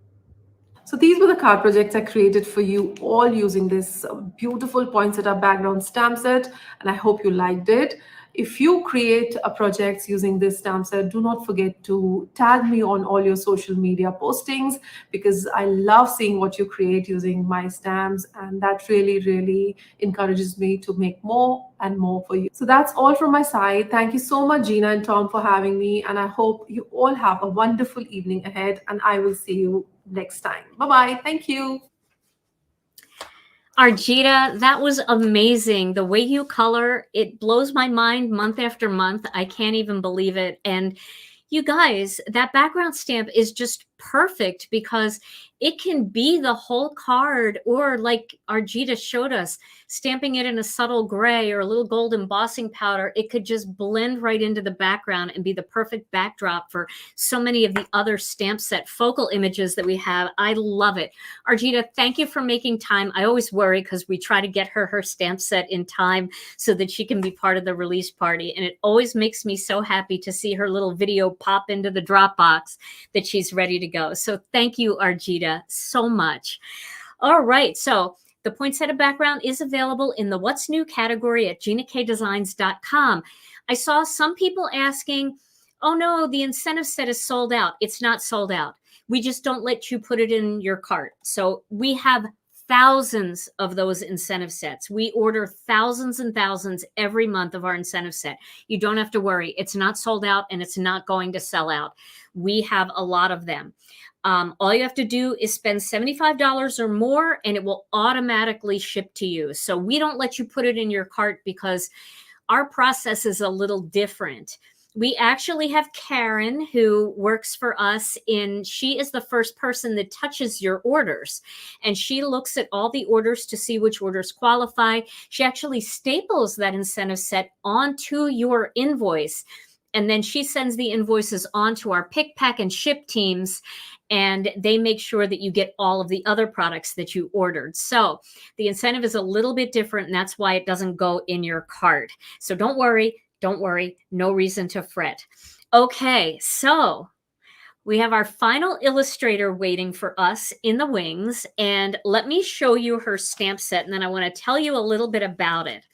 So these were the card projects I created for you all using this beautiful poinsettia background stamp set, and I hope you liked it. If you create projects using this stamp set, do not forget to tag me on all your social media postings, because I love seeing what you create using my stamps, and that really, really encourages me to make more and more for you. So that's all from my side. Thank you so much, Gina and Tom, for having me, and I hope you all have a wonderful evening ahead, and I will see you next time. Bye-bye. Thank you. Arjita, that was amazing. The way you color, it blows my mind month after month. I can't even believe it. And you guys, that background stamp is just perfect because it can be the whole card, or like Arjita showed us, stamping it in a subtle gray or a little gold embossing powder. It could just blend right into the background and be the perfect backdrop for so many of the other stamp set focal images that we have. I love it. Arjita, thank you for making time. I always worry because we try to get her stamp set in time so that she can be part of the release party. And it always makes me so happy to see her little video pop into the Dropbox that she's ready to go. So thank you, Arjita, so much. All right. So the poinsettia background is available in the What's New category at GinaKDesigns.com. I saw some people asking, oh no, the incentive set is sold out. It's not sold out. We just don't let you put it in your cart. So we have thousands of those incentive sets. We order thousands and thousands every month of our incentive set. You don't have to worry. It's not sold out and it's not going to sell out. We have a lot of them. All you have to do is spend $75 or more and it will automatically ship to you. So we don't let you put it in your cart because our process is a little different. We actually have Karen who works for us she is the first person that touches your orders, and she looks at all the orders to see which orders qualify. She actually staples that incentive set onto your invoice, and then she sends the invoices on to our pick, pack, and ship teams, and they make sure that you get all of the other products that you ordered. So the incentive is a little bit different, and that's why it doesn't go in your cart. So don't worry. Don't worry, no reason to fret. Okay, so we have our final illustrator waiting for us in the wings, and let me show you her stamp set, and then I want to tell you a little bit about it.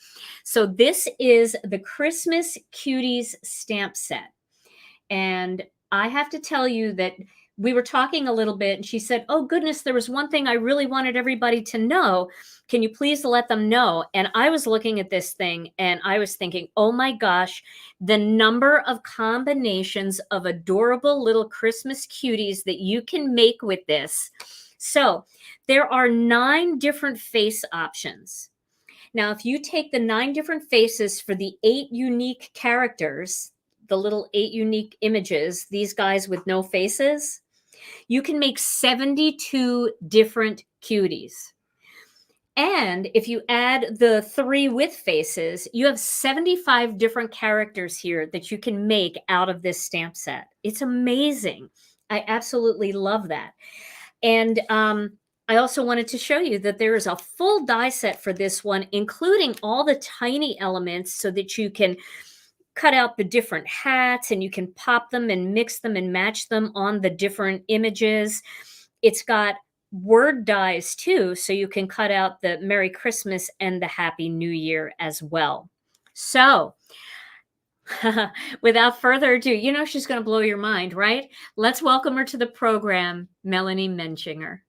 So this is the Christmas Cuties stamp set, and I have to tell you that we were talking a little bit, and she said, oh goodness, there was one thing I really wanted everybody to know. Can you please let them know? And I was looking at this thing and I was thinking, oh my gosh, the number of combinations of adorable little Christmas cuties that you can make with this. So there are 9 different face options. Now, if you take the 9 different faces for the 8 unique characters, the little 8 unique images, these guys with no faces, you can make 72 different cuties. And if you add the 3 with faces, you have 75 different characters here that you can make out of this stamp set. It's amazing. I absolutely love that. And I also wanted to show you that there is a full die set for this one, including all the tiny elements so that you can cut out the different hats and you can pop them and mix them and match them on the different images. It's got word dies too, so you can cut out the Merry Christmas and the Happy New Year as well. So without further ado, you know she's going to blow your mind, right? Let's welcome her to the program, Melanie Menchinger.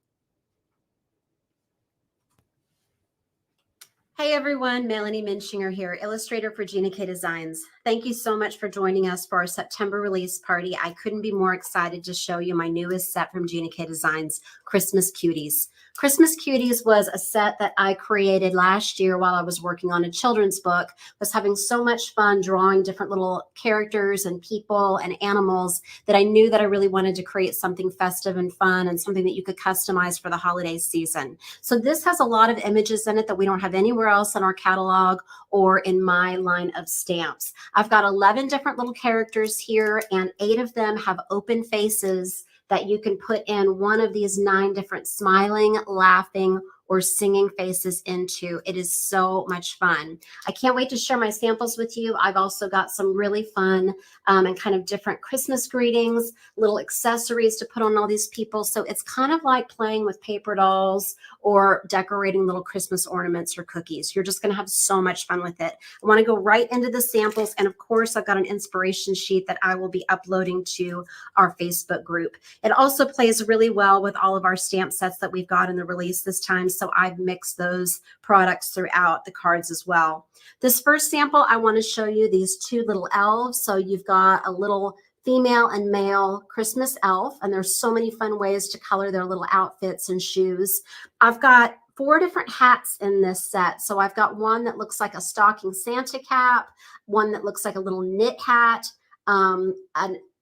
Hey everyone, Melanie Menchinger here, illustrator for Gina K Designs. Thank you so much for joining us for our September release party. I couldn't be more excited to show you my newest set from Gina K Designs, Christmas Cuties. Christmas Cuties was a set that I created last year while I was working on a children's book. I was having so much fun drawing different little characters and people and animals that I knew that I really wanted to create something festive and fun and something that you could customize for the holiday season. So this has a lot of images in it that we don't have anywhere else in our catalog or in my line of stamps. I've got 11 different little characters here, and 8 of them have open faces that you can put in one of these 9 different smiling, laughing, or singing faces into. It is so much fun. I can't wait to share my samples with you. I've also got some really fun and kind of different Christmas greetings, little accessories to put on all these people. So it's kind of like playing with paper dolls or decorating little Christmas ornaments or cookies. You're just going to have so much fun with it. I want to go right into the samples. And of course, I've got an inspiration sheet that I will be uploading to our Facebook group. It also plays really well with all of our stamp sets that we've got in the release this time. So I've mixed those products throughout the cards as well. This first sample, I want to show you these 2 little elves. So you've got a little female and male Christmas elf, and there's so many fun ways to color their little outfits and shoes. I've got 4 different hats in this set. So I've got one that looks like a stocking Santa cap, one that looks like a little knit hat,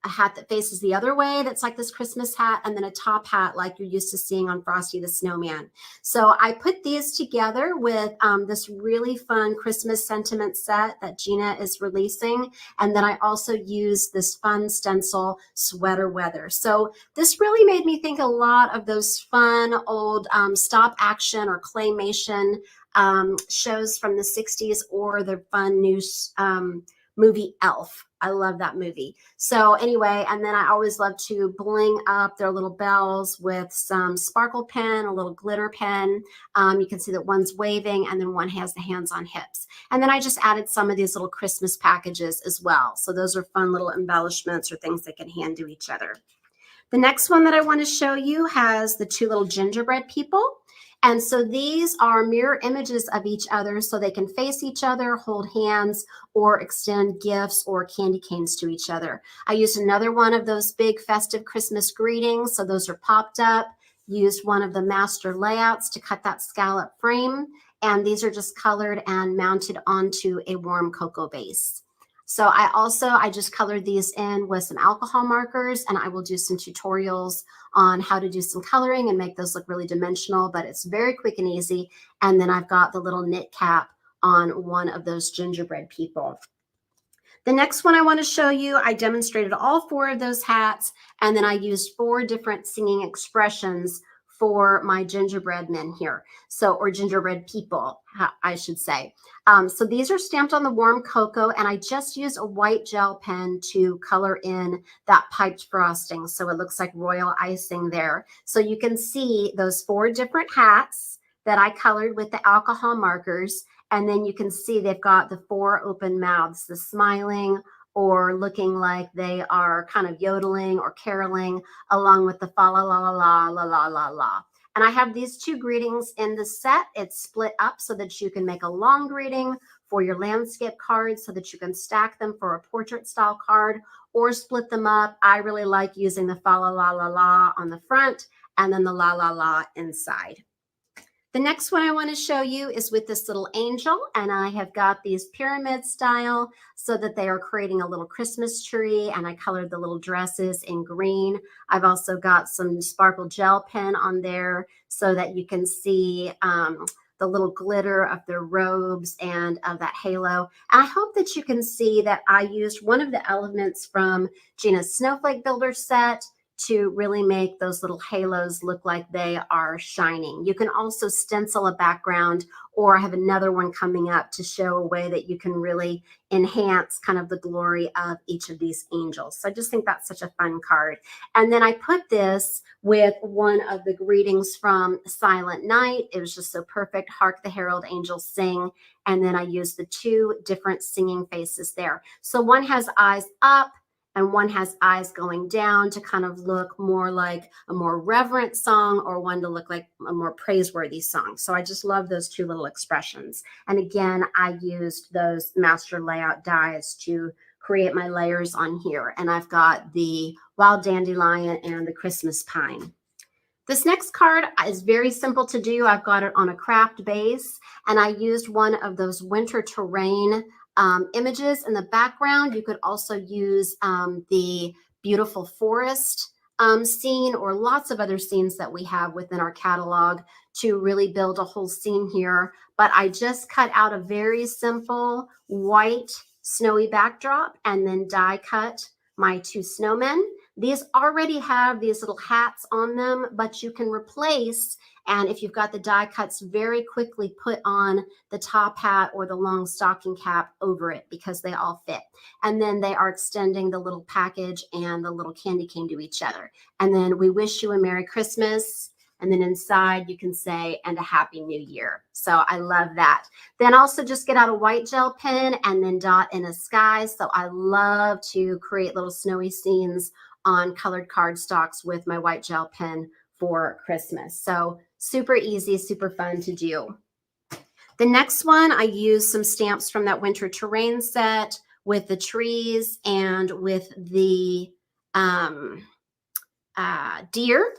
a hat that faces the other way that's like this Christmas hat, and then a top hat like you're used to seeing on Frosty the Snowman. So I put these together with this really fun Christmas sentiment set that Gina is releasing. And then I also used this fun stencil, Sweater Weather. So this really made me think a lot of those fun old stop action or claymation shows from the 60s, or the fun new movie Elf. I love that movie. So anyway, and then I always love to bling up their little bells with some sparkle pen, a little glitter pen. You can see that one's waving and then one has the hands on hips. And then I just added some of these little Christmas packages as well. So those are fun little embellishments or things they can hand to each other. The next one that I want to show you has the 2 little gingerbread people. And so these are mirror images of each other so they can face each other, hold hands, or extend gifts or candy canes to each other. I used another one of those big festive Christmas greetings. So those are popped up, used one of the master layouts to cut that scallop frame. And these are just colored and mounted onto a warm cocoa base. So I just colored these in with some alcohol markers, and I will do some tutorials on how to do some coloring and make those look really dimensional, but it's very quick and easy. And then I've got the little knit cap on one of those gingerbread people. The next one I want to show you, I demonstrated all 4 of those hats, and then I used 4 different singing expressions for my gingerbread men here. So, or gingerbread people, I should say. So these are stamped on the warm cocoa, and I just used a white gel pen to color in that piped frosting. So it looks like royal icing there. So you can see those 4 different hats that I colored with the alcohol markers. And then you can see they've got the 4 open mouths, the smiling or looking like they are kind of yodeling or caroling, along with the fa la la la la la la la la. And I have these 2 greetings in the set. It's split up so that you can make a long greeting for your landscape cards so that you can stack them for a portrait style card, or split them up. I really like using the fa la la la la on the front and then the la la la inside. The next one I want to show you is with this little angel, and I have got these pyramid style so that they are creating a little Christmas tree, and I colored the little dresses in green. I've also got some sparkle gel pen on there so that you can see the little glitter of their robes and of that halo. And I hope that you can see that I used one of the elements from Gina's Snowflake Builder set to really make those little halos look like they are shining. You can also stencil a background, or I have another one coming up to show a way that you can really enhance kind of the glory of each of these angels. So I just think that's such a fun card. And then I put this with one of the greetings from Silent Night. It was just so perfect. Hark the Herald Angels Sing. And then I used the 2 different singing faces there. So one has eyes up, and one has eyes going down to kind of look more like a more reverent song, or one to look like a more praiseworthy song. So I just love those 2 little expressions. And again, I used those master layout dies to create my layers on here. And I've got the wild dandelion and the Christmas pine. This next card is very simple to do. I've got it on a craft base, and I used one of those winter terrain images in the background. You could also use the beautiful forest scene, or lots of other scenes that we have within our catalog to really build a whole scene here. But I just cut out a very simple white snowy backdrop and then die cut my 2 snowmen. These already have these little hats on them, but you can replace, and if you've got the die cuts, very quickly put on the top hat or the long stocking cap over it, because they all fit. And then they are extending the little package and the little candy cane to each other. And then we wish you a Merry Christmas. And then inside you can say, and a Happy New Year. So I love that. Then also just get out a white gel pen and then dot in a sky. So I love to create little snowy scenes on colored cardstocks with my white gel pen for Christmas. So super easy, super fun to do. The next one, I used some stamps from that winter terrain set with the trees and with the deer.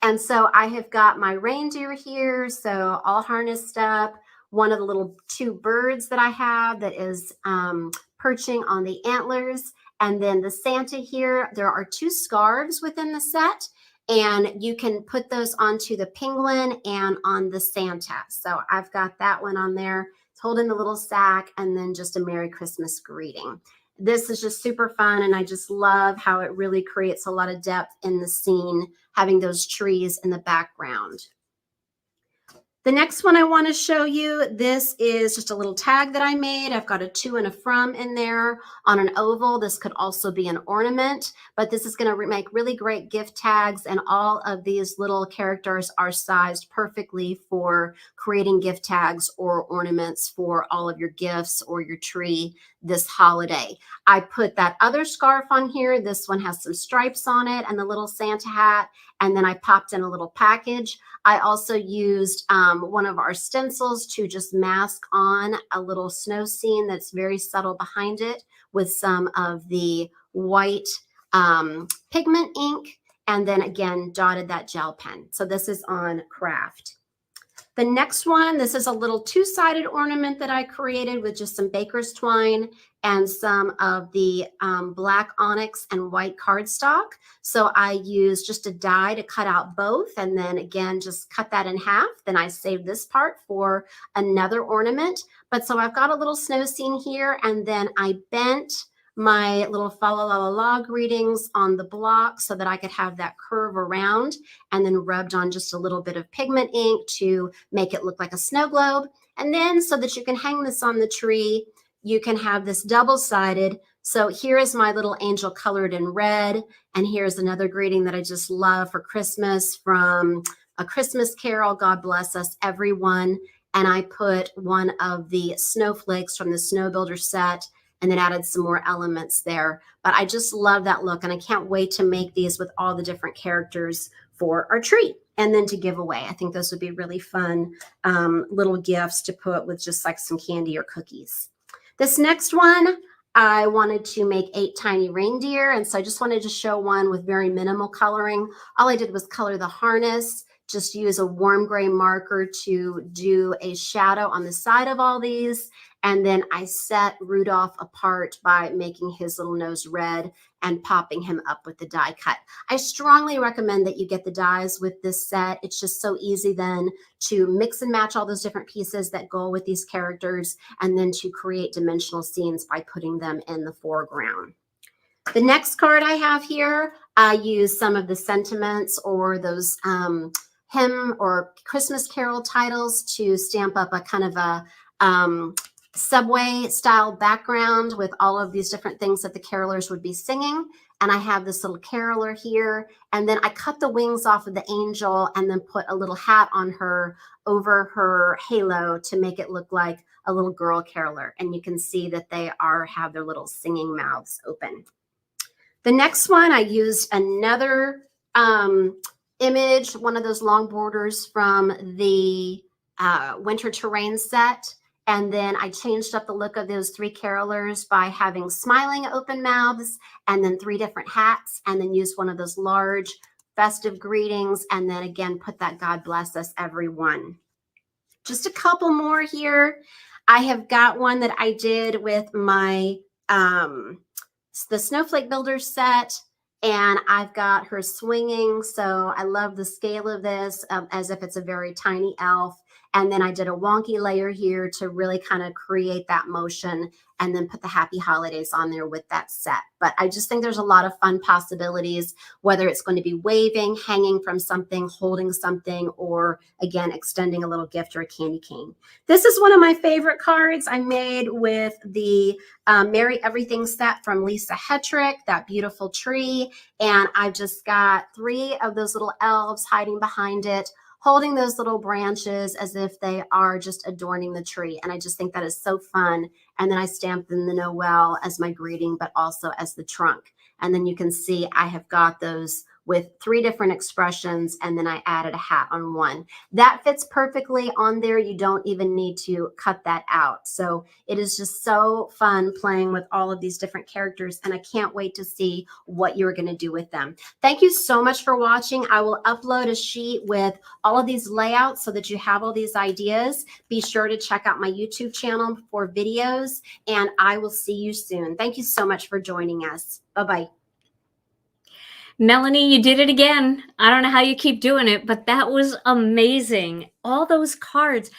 And so I have got my reindeer here, so all harnessed up. One of the little 2 birds that I have that is perching on the antlers. And then the Santa here, there are 2 scarves within the set, and you can put those onto the penguin and on the Santa. So I've got that one on there. It's holding the little sack, and then just a Merry Christmas greeting. This is just super fun, and I just love how it really creates a lot of depth in the scene, having those trees in the background. The next one I want to show you, this is just a little tag that I made. I've got a to and a from in there on an oval. This could also be an ornament, but this is going to make really great gift tags, and all of these little characters are sized perfectly for creating gift tags or ornaments for all of your gifts or your tree this holiday. I put that other scarf on here. This one has some stripes on it and the little Santa hat, and then I popped in a little package. I also used one of our stencils to just mask on a little snow scene that's very subtle behind it with some of the white pigment ink, and then again dotted that gel pen. So this is on craft. The next one, this is a little 2-sided ornament that I created with just some baker's twine and some of the black onyx and white cardstock. So I used just a die to cut out both, and then again just cut that in half. Then I saved this part for another ornament. But so I've got a little snow scene here, and then I bent my little fa la la la la greetings on the block so that I could have that curve around, and then rubbed on just a little bit of pigment ink to make it look like a snow globe. And then so that you can hang this on the tree, you can have this double-sided. So here is my little angel colored in red. And here's another greeting that I just love for Christmas from A Christmas Carol, God Bless Us Everyone. And I put one of the snowflakes from the Snow Builder set and then added some more elements there. But I just love that look, and I can't wait to make these with all the different characters for our tree and then to give away. I think those would be really fun little gifts to put with just like some candy or cookies. This next one, I wanted to make 8 tiny reindeer, and so I just wanted to show one with very minimal coloring. All I did was color the harness, just use a warm gray marker to do a shadow on the side of all these. And then I set Rudolph apart by making his little nose red and popping him up with the die cut. I strongly recommend that you get the dies with this set. It's just so easy then to mix and match all those different pieces that go with these characters, and then to create dimensional scenes by putting them in the foreground. The next card I have here, I use some of the sentiments or those hymn or Christmas carol titles to stamp up a kind of a subway style background with all of these different things that the carolers would be singing. And I have this little caroler here, and then I cut the wings off of the angel and then put a little hat on her over her halo to make it look like a little girl caroler. And you can see that they have their little singing mouths open. The next one, I used another image, one of those long borders from the Winter Terrain set. And then I changed up the look of those 3 carolers by having smiling open mouths and then 3 different hats, and then used one of those large festive greetings, and then again put that God Bless Us Everyone. Just a couple more here. I have got one that I did with my the Snowflake Builder set, and I've got her swinging. So I love the scale of this as if it's a very tiny elf. And then I did a wonky layer here to really kind of create that motion, and then put the happy holidays on there with that set. But I just think there's a lot of fun possibilities, whether it's going to be waving, hanging from something, holding something, or again, extending a little gift or a candy cane. This is one of my favorite cards I made with the Merry Everything set from Lisa Hetrick, that beautiful tree. And I've just got 3 of those little elves hiding behind it, holding those little branches as if they are just adorning the tree. And I just think that is so fun. And then I stamped in the Noel as my greeting, but also as the trunk. And then you can see I have got those with 3 different expressions, and then I added a hat on one. That fits perfectly on there. You don't even need to cut that out. So it is just so fun playing with all of these different characters, and I can't wait to see what you're going to do with them. Thank you so much for watching. I will upload a sheet with all of these layouts so that you have all these ideas. Be sure to check out my YouTube channel for videos, and I will see you soon. Thank you so much for joining us. Bye-bye. Melanie, you did it again. I don't know how you keep doing it, but that was amazing. All those cards,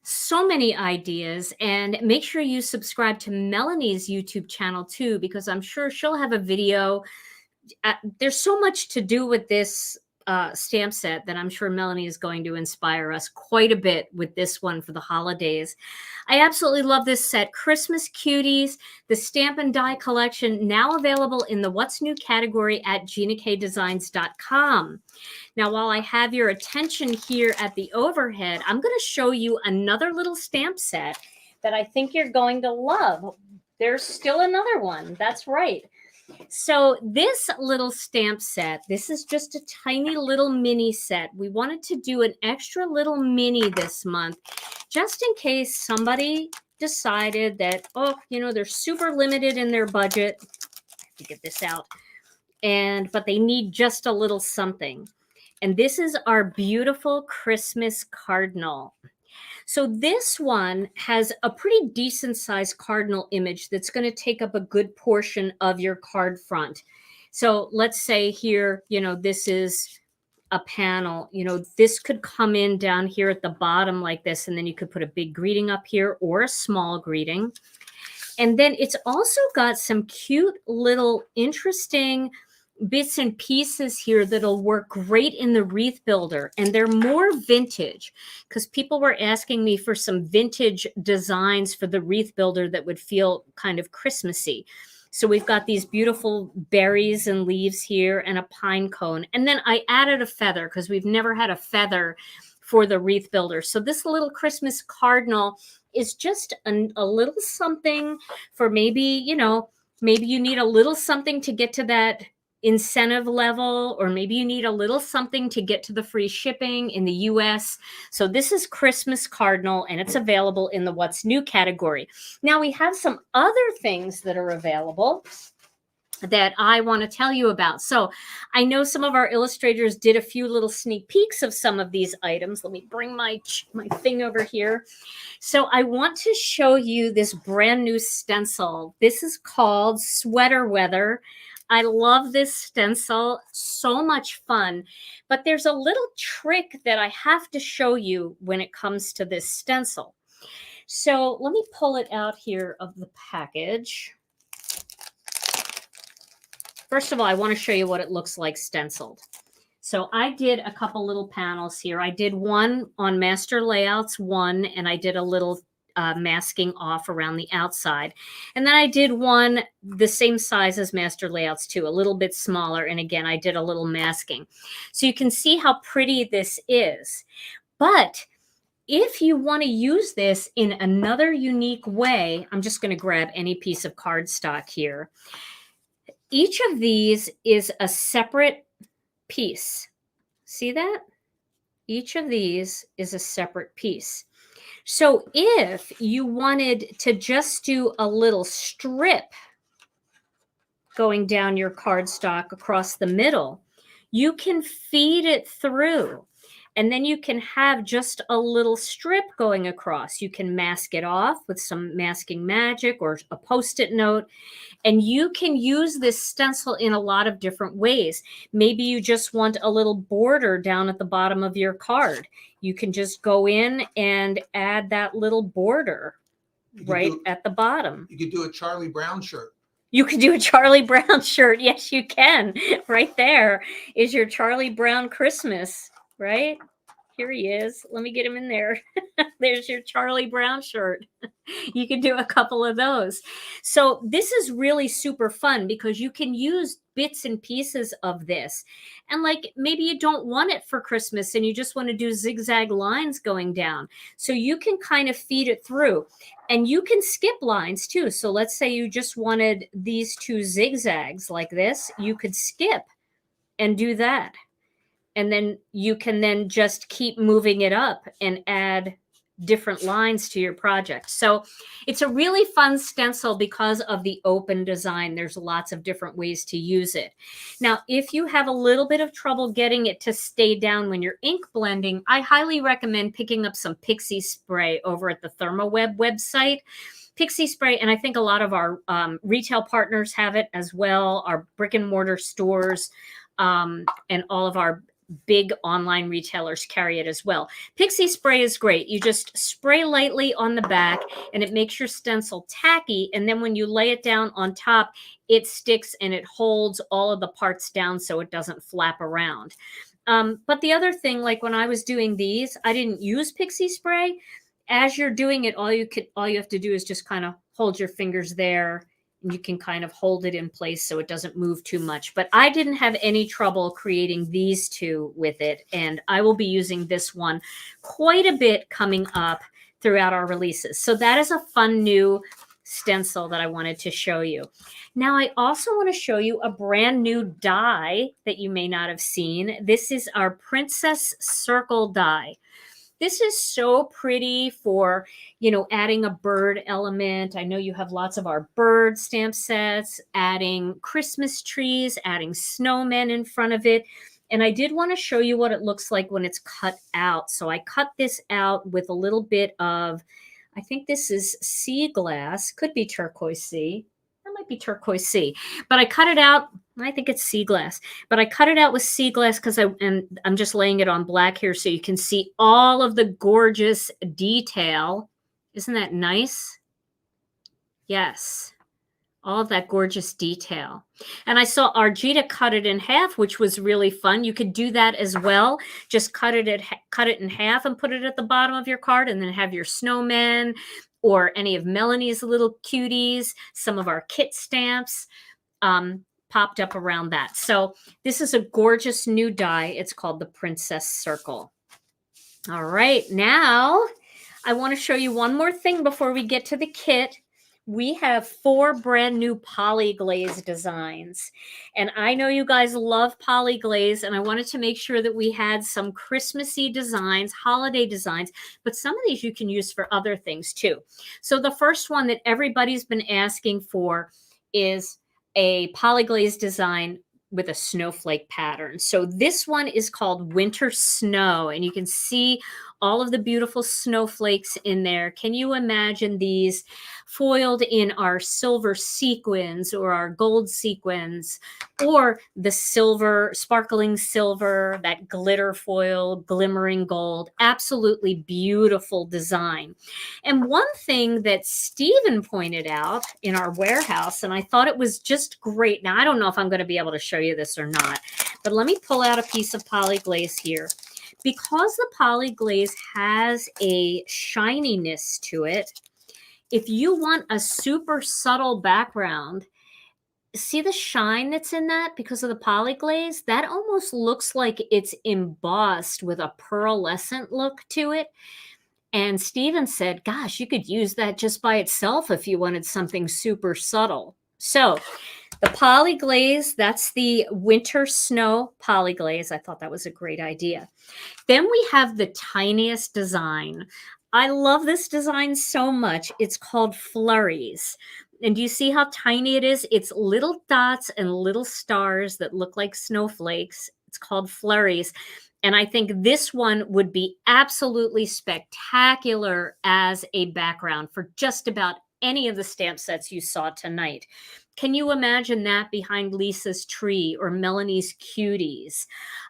so many ideas. And make sure you subscribe to Melanie's YouTube channel too, because I'm sure she'll have a video. There's so much to do with this stamp set that I'm sure Melanie is going to inspire us quite a bit with this one for the holidays. I absolutely love this set. Christmas Cuties, the Stamp and Die collection, now available in the What's New category at GinaKDesigns.com. Now, while I have your attention here at the overhead, I'm going to show you another little stamp set that I think you're going to love. There's still another one. That's right. So this little stamp set, this is just a tiny little mini set. We wanted to do an extra little mini this month, just in case somebody decided that, oh, you know, they're super limited in their budget. I have to get this out. But they need just a little something. And this is our beautiful Christmas Cardinal. So this one has a pretty decent sized cardinal image that's going to take up a good portion of your card front. So let's say here, you know, this is a panel, you know, this could come in down here at the bottom like this, and then you could put a big greeting up here or a small greeting. And then it's also got some cute little interesting bits and pieces here that'll work great in the wreath builder. And they're more vintage because people were asking me for some vintage designs for the wreath builder that would feel kind of Christmassy. So we've got these beautiful berries and leaves here and a pine cone. And then I added a feather because we've never had a feather for the wreath builder. So this little Christmas cardinal is just a little something for maybe, you know, maybe you need a little something to get to that incentive level, or maybe you need a little something to get to the free shipping in the US. So this is Christmas Cardinal, and it's available in the What's New category. Now we have some other things that are available that I want to tell you about. So I know some of our illustrators did a few little sneak peeks of some of these items. Let me bring my thing over here. So I want to show you this brand new stencil. This is called Sweater Weather. I love this stencil, so much fun, but there's a little trick that I have to show you when it comes to this stencil. So let me pull it out here of the package. First of all, I want to show you what it looks like stenciled. So I did a couple little panels here. I did one on Master Layouts 1, and I did a little masking off around the outside. And then I did one the same size as Master Layouts 2, a little bit smaller. And again, I did a little masking. So you can see how pretty this is. But if you want to use this in another unique way, I'm just going to grab any piece of cardstock here. Each of these is a separate piece. See that? Each of these is a separate piece. So if you wanted to just do a little strip going down your cardstock across the middle, you can feed it through. And then you can have just a little strip going across. You can mask it off with some masking magic or a Post-it note. And you can use this stencil in a lot of different ways. Maybe you just want a little border down at the bottom of your card. You can just go in and add that little border right at the bottom. You could do a Charlie Brown shirt. You could do a Charlie Brown shirt. Yes, you can. Right there is your Charlie Brown Christmas, right? Here he is. Let me get him in there. There's your Charlie Brown shirt. You can do a couple of those. So this is really super fun because you can use bits and pieces of this. And like maybe you don't want it for Christmas and you just want to do zigzag lines going down. So you can kind of feed it through. And you can skip lines too. So let's say you just wanted these two zigzags like this. You could skip and do that. And then you can then just keep moving it up and add different lines to your project. So it's a really fun stencil because of the open design. There's lots of different ways to use it. Now, if you have a little bit of trouble getting it to stay down when you're ink blending, I highly recommend picking up some Pixie Spray over at the ThermoWeb website. Pixie Spray, and I think a lot of our retail partners have it as well, our brick and mortar stores, and all of our big online retailers carry it as well. Pixie Spray is great. You just spray lightly on the back and it makes your stencil tacky. And then when you lay it down on top, it sticks and it holds all of the parts down so it doesn't flap around. But the other thing, like when I was doing these, I didn't use Pixie Spray. As you're doing it, all you have to do is just kind of hold your fingers there. And you can kind of hold it in place so it doesn't move too much. But I didn't have any trouble creating these two with it. And I will be using this one quite a bit coming up throughout our releases. So that is a fun new stencil that I wanted to show you. Now, I also want to show you a brand new die that you may not have seen. This is our Princess Circle die. This is so pretty for, you know, adding a bird element. I know you have lots of our bird stamp sets, adding Christmas trees, adding snowmen in front of it. And I did want to show you what it looks like when it's cut out. So I cut this out with a little bit of, I think this is sea glass, could be turquoise sea. That might be turquoise sea, but I cut it out. I think it's sea glass, but I cut it out with sea glass because I'm just laying it on black here so you can see all of the gorgeous detail. Isn't that nice? Yes. All of that gorgeous detail. And I saw Arjita cut it in half, which was really fun. You could do that as well. Just cut it in half and put it at the bottom of your card, and then have your snowmen or any of Melanie's little cuties, some of our kit stamps popped up around that. So this is a gorgeous new die. It's called the Princess Circle. All right, now I want to show you one more thing before we get to the kit. We have 4 brand new poly glaze designs. And I know you guys love poly glaze, and I wanted to make sure that we had some Christmassy designs, holiday designs, but some of these you can use for other things too. So the first one that everybody's been asking for is a poly glaze design with a snowflake pattern. So this one is called Winter Snow, and you can see all of the beautiful snowflakes in there. Can you imagine these foiled in our silver sequins or our gold sequins, or the silver, sparkling silver, that glitter foil, glimmering gold? Absolutely beautiful design. And one thing that Stephen pointed out in our warehouse, and I thought it was just great. Now, I don't know if I'm going to be able to show you this or not, but let me pull out a piece of poly glaze here. Because the poly glaze has a shininess to it, if you want a super subtle background, see the shine that's in that because of the poly glaze? That almost looks like it's embossed with a pearlescent look to it. And Steven said, gosh, you could use that just by itself if you wanted something super subtle. So the poly glaze, that's the Winter Snow poly glaze. I thought that was a great idea. Then we have the tiniest design. I love this design so much. It's called Flurries. And do you see how tiny it is? It's little dots and little stars that look like snowflakes. It's called Flurries. And I think this one would be absolutely spectacular as a background for just about any of the stamp sets you saw tonight. Can you imagine that behind Lisa's tree or Melanie's Cuties?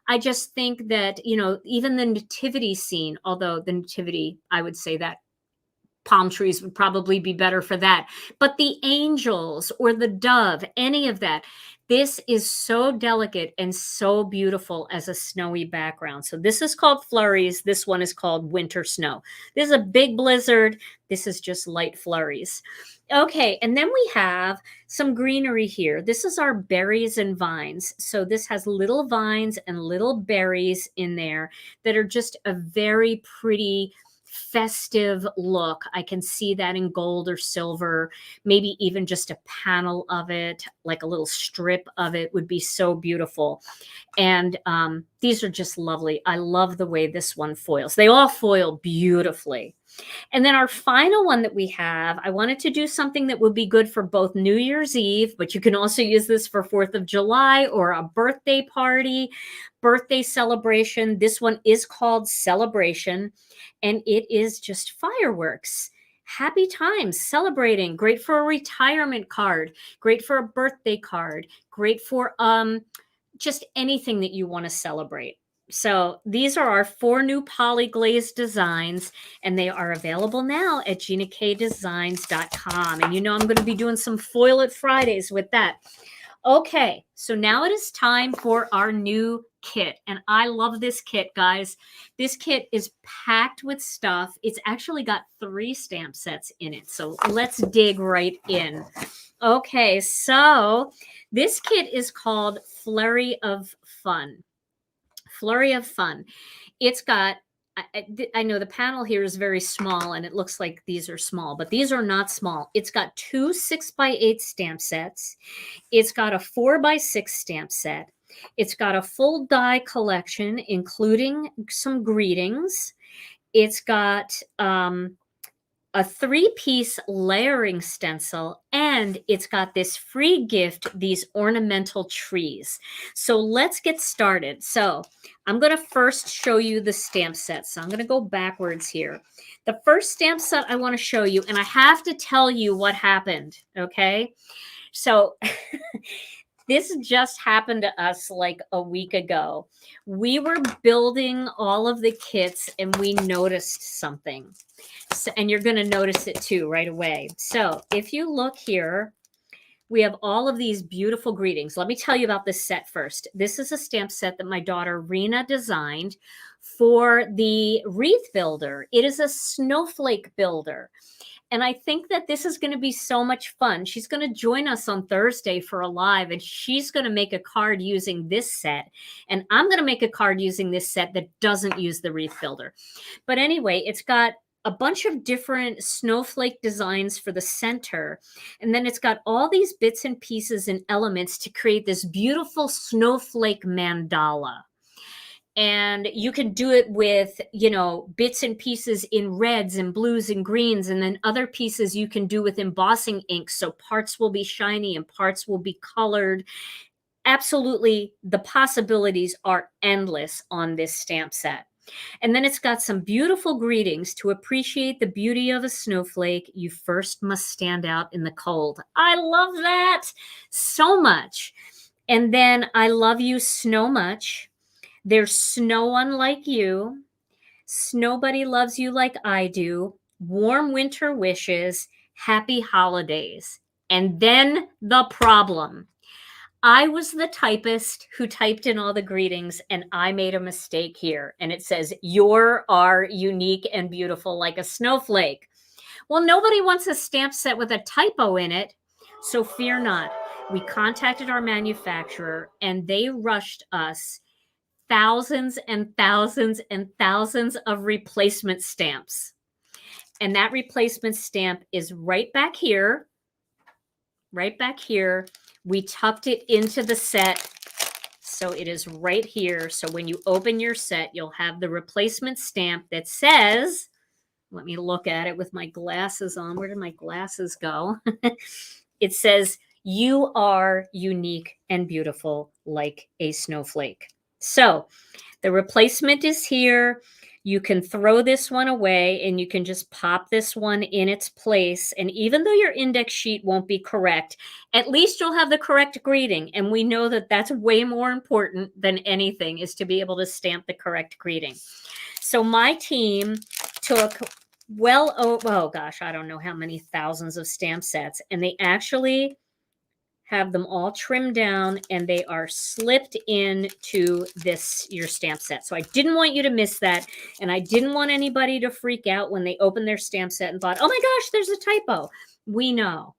I just think that, you know, even the nativity scene, although the nativity, I would say that palm trees would probably be better for that. But the angels or the dove, any of that, this is so delicate and so beautiful as a snowy background. So this is called Flurries. This one is called Winter Snow. This is a big blizzard. This is just light flurries. Okay, and then we have some greenery here. This is our berries and vines. So this has little vines and little berries in there that are just a very pretty festive look. I can see that in gold or silver, maybe even just a panel of it, like a little strip of it would be so beautiful. And these are just lovely. I love the way this one foils. They all foil beautifully. And then our final one that we have, I wanted to do something that would be good for both New Year's Eve, but you can also use this for 4th of July or a birthday party, birthday celebration. This one is called Celebration, and it is just fireworks. Happy times, celebrating. Great for a retirement card, great for a birthday card, great for just anything that you want to celebrate. So these are our 4 new poly glaze designs, and they are available now at GinaKDesigns.com. And you know I'm going to be doing some Foil It Fridays with that. Okay, so now it is time for our new kit. And I love this kit, guys. This kit is packed with stuff. It's actually got 3 stamp sets in it. So let's dig right in. Okay, so this kit is called Flurry of Fun. Flurry of Fun. It's got, I know the panel here is very small and it looks like these are small, but these are not small. It's got 2 6x8 stamp sets. It's got a 4x6 stamp set. It's got a full die collection, including some greetings. It's got a 3-piece layering stencil, and it's got this free gift, these ornamental trees. So let's get started. So I'm going to first show you the stamp set. So I'm going to go backwards here. The first stamp set I want to show you, and I have to tell you what happened, okay? So This just happened to us like a week ago. We were building all of the kits and we noticed something. So, and you're going to notice it too right away. So if you look here, we have all of these beautiful greetings. Let me tell you about this set first. This is a stamp set that my daughter Rena designed for the wreath builder. It is a snowflake builder. And I think that this is going to be so much fun. She's going to join us on Thursday for a live, and she's going to make a card using this set. And I'm going to make a card using this set that doesn't use the wreath builder. But anyway, it's got a bunch of different snowflake designs for the center. And then it's got all these bits and pieces and elements to create this beautiful snowflake mandala. And you can do it with, you know, bits and pieces in reds and blues and greens. And then other pieces you can do with embossing ink. So parts will be shiny and parts will be colored. Absolutely, the possibilities are endless on this stamp set. And then it's got some beautiful greetings. To appreciate the beauty of a snowflake, you first must stand out in the cold. I love that so much. And then I love you so much. There's snow unlike you. Nobody loves you like I do. Warm winter wishes. Happy holidays. And then the problem. I was the typist who typed in all the greetings, and I made a mistake here. And it says, "You are unique and beautiful like a snowflake." Well, nobody wants a stamp set with a typo in it, so fear not. We contacted our manufacturer, and they rushed us thousands and thousands and thousands of replacement stamps. And that replacement stamp is right back here. Right back here. We tucked it into the set. So it is right here. So when you open your set, you'll have the replacement stamp that says, let me look at it with my glasses on. Where did my glasses go? It says, "You are unique and beautiful like a snowflake." So the replacement is here. You can throw this one away and you can just pop this one in its place. And even though your index sheet won't be correct, at least you'll have the correct greeting. And we know that that's way more important than anything, is to be able to stamp the correct greeting. So my team took oh gosh, I don't know how many thousands of stamp sets, and they actually have them all trimmed down and they are slipped into this, your stamp set. So I didn't want you to miss that. And I didn't want anybody to freak out when they opened their stamp set and thought, "Oh my gosh, there's a typo." We know.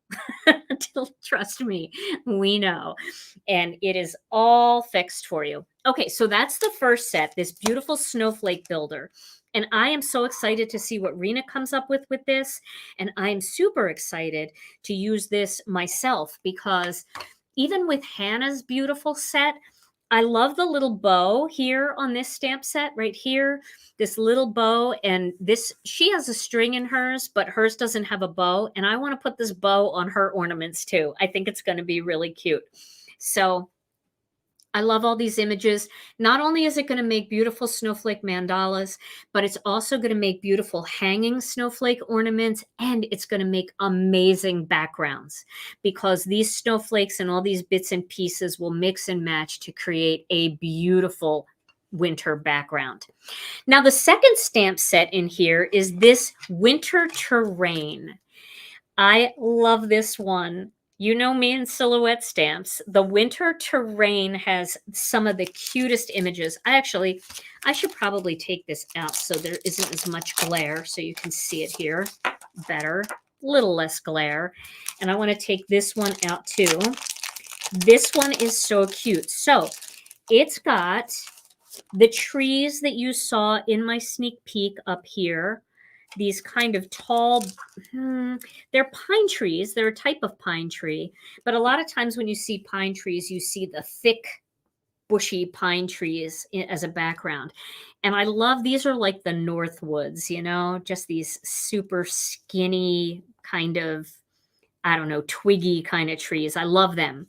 Trust me, we know. And it is all fixed for you. Okay, so that's the first set, this beautiful snowflake builder. And I am so excited to see what Rena comes up with this. And I'm super excited to use this myself, because even with Hannah's beautiful set, I love the little bow here on this stamp set right here, this little bow. And this, she has a string in hers, but hers doesn't have a bow. And I want to put this bow on her ornaments too. I think it's going to be really cute. So I love all these images. Not only is it going to make beautiful snowflake mandalas, but it's also going to make beautiful hanging snowflake ornaments, and it's going to make amazing backgrounds, because these snowflakes and all these bits and pieces will mix and match to create a beautiful winter background. Now, the second stamp set in here is this winter terrain. I love this one. You know me and silhouette stamps. The winter terrain has some of the cutest images. I should probably take this out so there isn't as much glare, so you can see it here better, a little less glare. And I want to take this one out too. This one is so cute. So it's got the trees that you saw in my sneak peek up here. These kind of tall, they're pine trees. They're a type of pine tree. But a lot of times when you see pine trees, you see the thick, bushy pine trees as a background. And I love, these are like the Northwoods, you know, just these super skinny kind of, I don't know, twiggy kind of trees. I love them.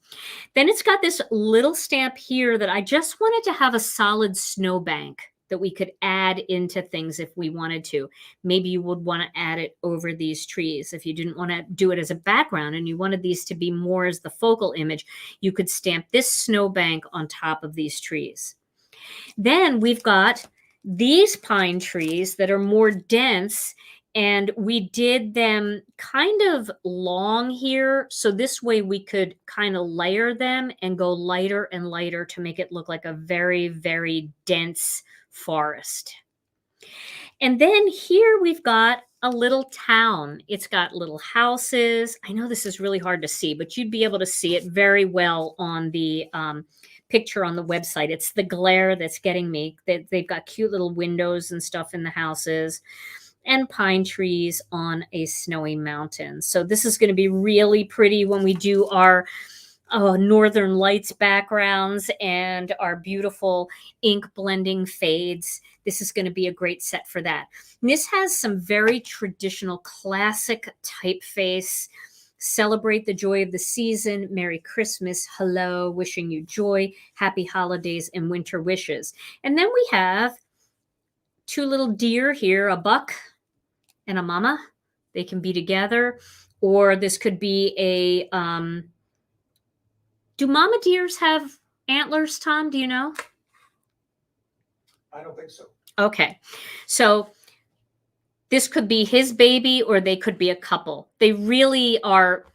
Then it's got this little stamp here that I just wanted to have a solid snowbank. that we could add into things if we wanted to. Maybe you would want to add it over these trees. If you didn't want to do it as a background and you wanted these to be more as the focal image, you could stamp this snowbank on top of these trees. Then we've got these pine trees that are more dense, and we did them kind of long here. So this way we could kind of layer them and go lighter and lighter to make it look like a very, very dense forest. And then here we've got a little town. It's got little houses. I know this is really hard to see, but you'd be able to see it very well on the picture on the website. It's the glare that's getting me. They've got cute little windows and stuff in the houses, and pine trees on a snowy mountain. So this is going to be really pretty when we do our Northern Lights backgrounds and our beautiful ink blending fades. This is going to be a great set for that. And this has some very traditional classic typeface. Celebrate the joy of the season. Merry Christmas. Hello. Wishing you joy. Happy holidays and winter wishes. And then we have two little deer here, a buck and a mama. They can be together. Or this could be a, do mama deers have antlers, Tom? Do you know? I don't think so. Okay. So this could be his baby, or they could be a couple. They really are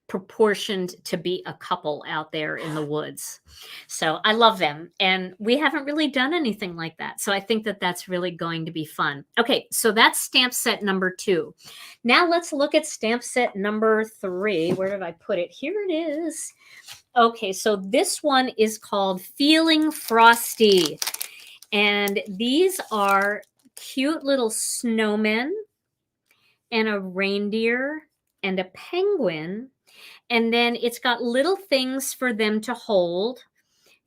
proportioned to be a couple out there in the woods. So I love them. And we haven't really done anything like that. So I think that that's really going to be fun. Okay, so that's stamp set number 2. Now let's look at stamp set number 3. Where did I put it? Here it is. Okay, so this one is called Feeling Frosty. And these are cute little snowmen and a reindeer and a penguin. And then it's got little things for them to hold.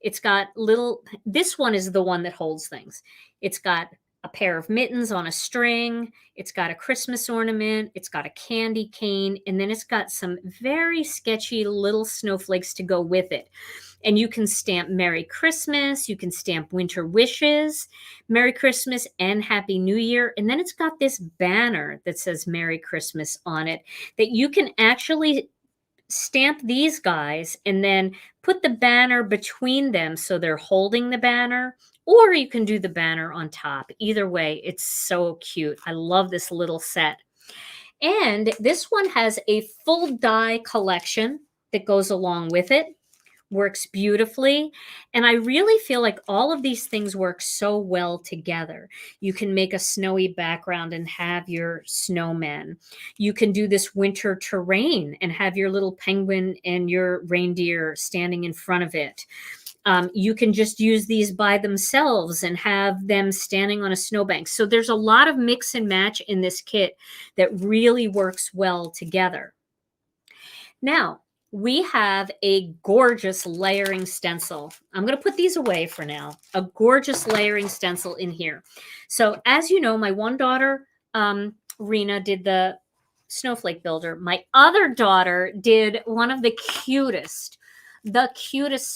It's got little, this one is the one that holds things. It's got a pair of mittens on a string. It's got a Christmas ornament. It's got a candy cane. And then it's got some very sketchy little snowflakes to go with it. And you can stamp Merry Christmas. You can stamp Winter Wishes, Merry Christmas and Happy New Year. And then it's got this banner that says Merry Christmas on it that you can actually stamp these guys and then put the banner between them so they're holding the banner, or you can do the banner on top. Either way, it's so cute. I love this little set. And this one has a full die collection that goes along with it. Works beautifully. And I really feel like all of these things work so well together. You can make a snowy background and have your snowmen. You can do this winter terrain and have your little penguin and your reindeer standing in front of it. You can just use these by themselves and have them standing on a snowbank. So there's a lot of mix and match in this kit that really works well together. Now, we have a gorgeous layering stencil. I'm going to put these away for now. A gorgeous layering stencil in here. So as you know, my one daughter, Rena, did the snowflake builder. My other daughter did one of the cutest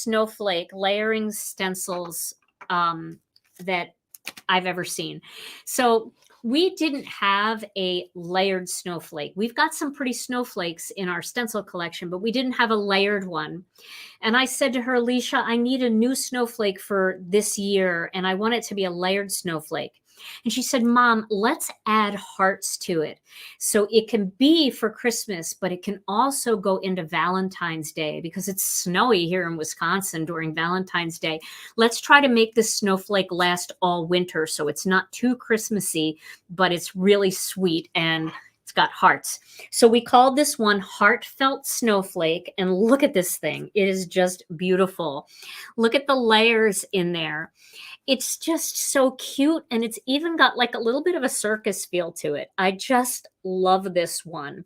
snowflake layering stencils that I've ever seen. So we didn't have a layered snowflake. We've got some pretty snowflakes in our stencil collection, but we didn't have a layered one. And I said to her, Alicia, I need a new snowflake for this year, and I want it to be a layered snowflake. And she said, Mom, let's add hearts to it. So it can be for Christmas, but it can also go into Valentine's Day because it's snowy here in Wisconsin during Valentine's Day. Let's try to make this snowflake last all winter so it's not too Christmassy, but it's really sweet and it's got hearts. So we called this one Heartfelt Snowflake. And look at this thing. It is just beautiful. Look at the layers in there. It's just so cute, and it's even got like a little bit of a circus feel to it. I just love this one.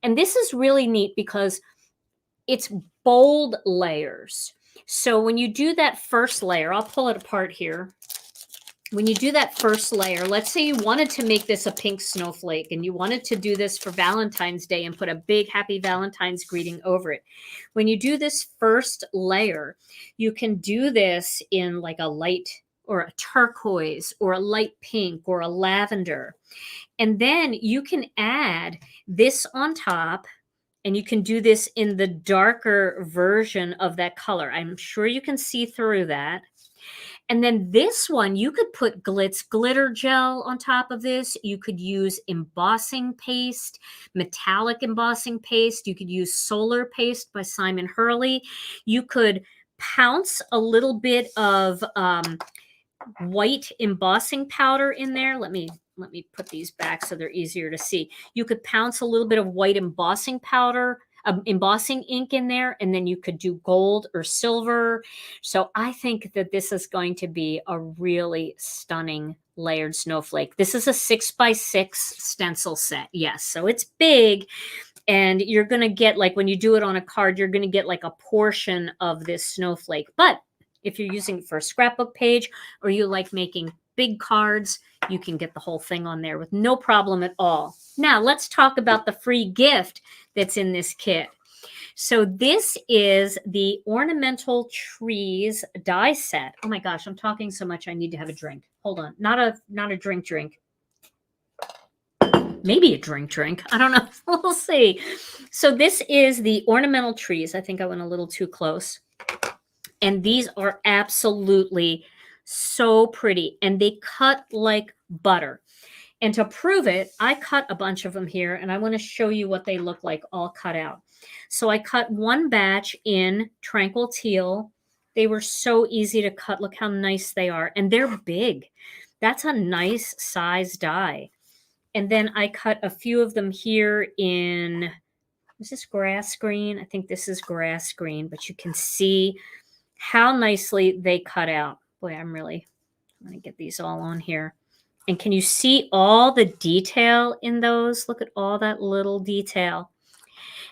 And this is really neat because it's bold layers. So when you do that first layer, I'll pull it apart here. When you do that first layer, let's say you wanted to make this a pink snowflake and you wanted to do this for Valentine's Day and put a big happy Valentine's greeting over it. When you do this first layer, you can do this in like a light or a turquoise or a light pink or a lavender. And then you can add this on top, and you can do this in the darker version of that color. I'm sure you can see through that. And then this one, you could put glitter gel on top of this. You could use embossing paste, metallic embossing paste. You could use solar paste by Simon Hurley. You could pounce a little bit of white embossing powder in there. Let me put these back so they're easier to see. You could pounce a little bit of white embossing powder, embossing ink in there, and then you could do gold or silver. So I think that this is going to be a really stunning layered snowflake. This is a 6x6 stencil set. Yes, so it's big. And you're going to get, like when you do it on a card, you're going to get like a portion of this snowflake. But if you're using it for a scrapbook page, or you like making big cards, you can get the whole thing on there with no problem at all. Now let's talk about the free gift that's in this kit. So this is the Ornamental Trees die set. Oh my gosh, I'm talking so much I need to have a drink. Hold on. Not a drink. Maybe a drink. I don't know. We'll see. So this is the Ornamental Trees. I think I went a little too close. And these are absolutely so pretty. And they cut like butter. And to prove it, I cut a bunch of them here. And I want to show you what they look like all cut out. So I cut one batch in Tranquil Teal. They were so easy to cut. Look how nice they are. And they're big. That's a nice size die. And then I cut a few of them here in, is this grass green? I think this is grass green, but you can see how nicely they cut out. Boy, I'm going to get these all on here. And can you see all the detail in those? Look at all that little detail.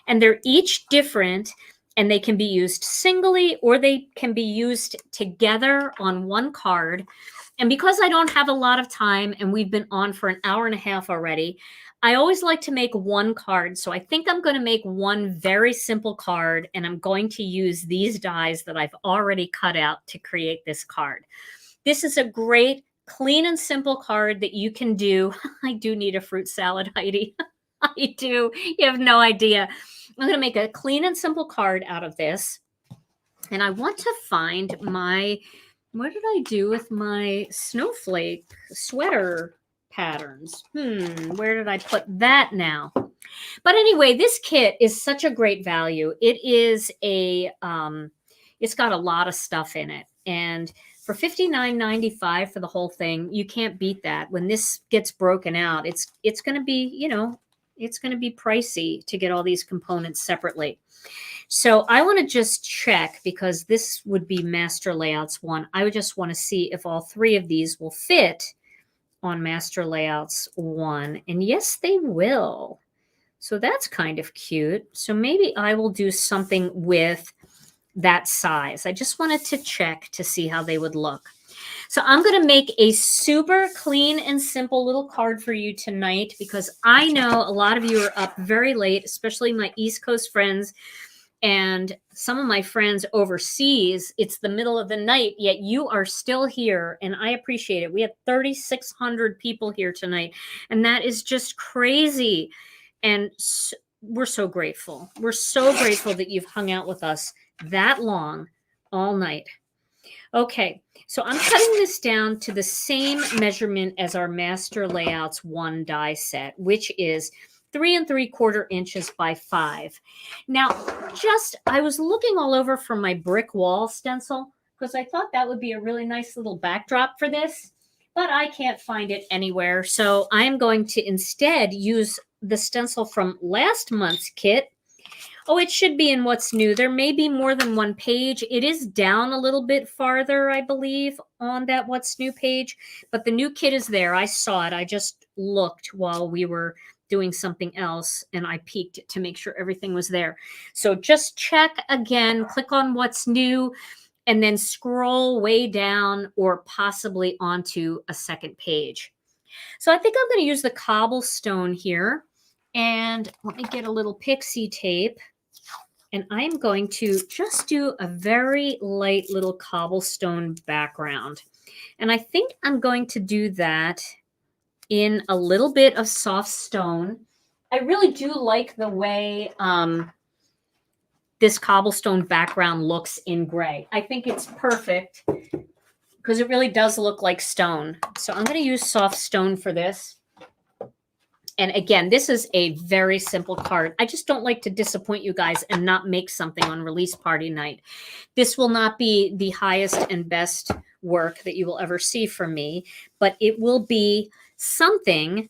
And they're each different, and they can be used singly or they can be used together on one card. And because I don't have a lot of time and we've been on for an hour and a half already, I always like to make one card. So I think I'm going to make one very simple card, and I'm going to use these dies that I've already cut out to create this card. This is a great, clean and simple card that you can do. I do need a fruit salad, Heidi. I do. You have no idea. I'm going to make a clean and simple card out of this. And I want to find my, what did I do with my snowflake sweater patterns? Where did I put that now? But anyway, this kit is such a great value. It is a, it's got a lot of stuff in it. And for $59.95 for the whole thing, you can't beat that. When this gets broken out, it's going to be, you know, it's going to be pricey to get all these components separately. So I want to just check, because this would be Master Layouts 1. I would just want to see if all three of these will fit on Master Layouts 1. And yes, they will. So that's kind of cute. So maybe I will do something with that size. I just wanted to check to see how they would look. So I'm going to make a super clean and simple little card for you tonight, because I know a lot of you are up very late, especially my East Coast friends and some of my friends overseas. It's the middle of the night, yet you are still here, and I appreciate it. We have 3,600 people here tonight, and that is just crazy. And we're so grateful. We're so grateful that you've hung out with us that long all night. Okay, so I'm cutting this down to the same measurement as our Master Layouts 1 die set, which is 3 3/4 inches by 5. Now, I was looking all over for my brick wall stencil, because I thought that would be a really nice little backdrop for this, but I can't find it anywhere. So I am going to instead use the stencil from last month's kit. Oh, it should be in What's New. There may be more than one page. It is down a little bit farther, I believe, on that What's New page. But the new kit is there. I saw it. I just looked while we were doing something else, and I peeked to make sure everything was there. So just check again, click on What's New, and then scroll way down or possibly onto a second page. So I think I'm going to use the Cobblestone here. And let me get a little pixie tape. And I'm going to just do a very light little cobblestone background. And I think I'm going to do that in a little bit of soft stone. I really do like the way this cobblestone background looks in gray. I think it's perfect because it really does look like stone. So I'm going to use soft stone for this. And again, this is a very simple card. I just don't like to disappoint you guys and not make something on release party night. This will not be the highest and best work that you will ever see from me, but it will be something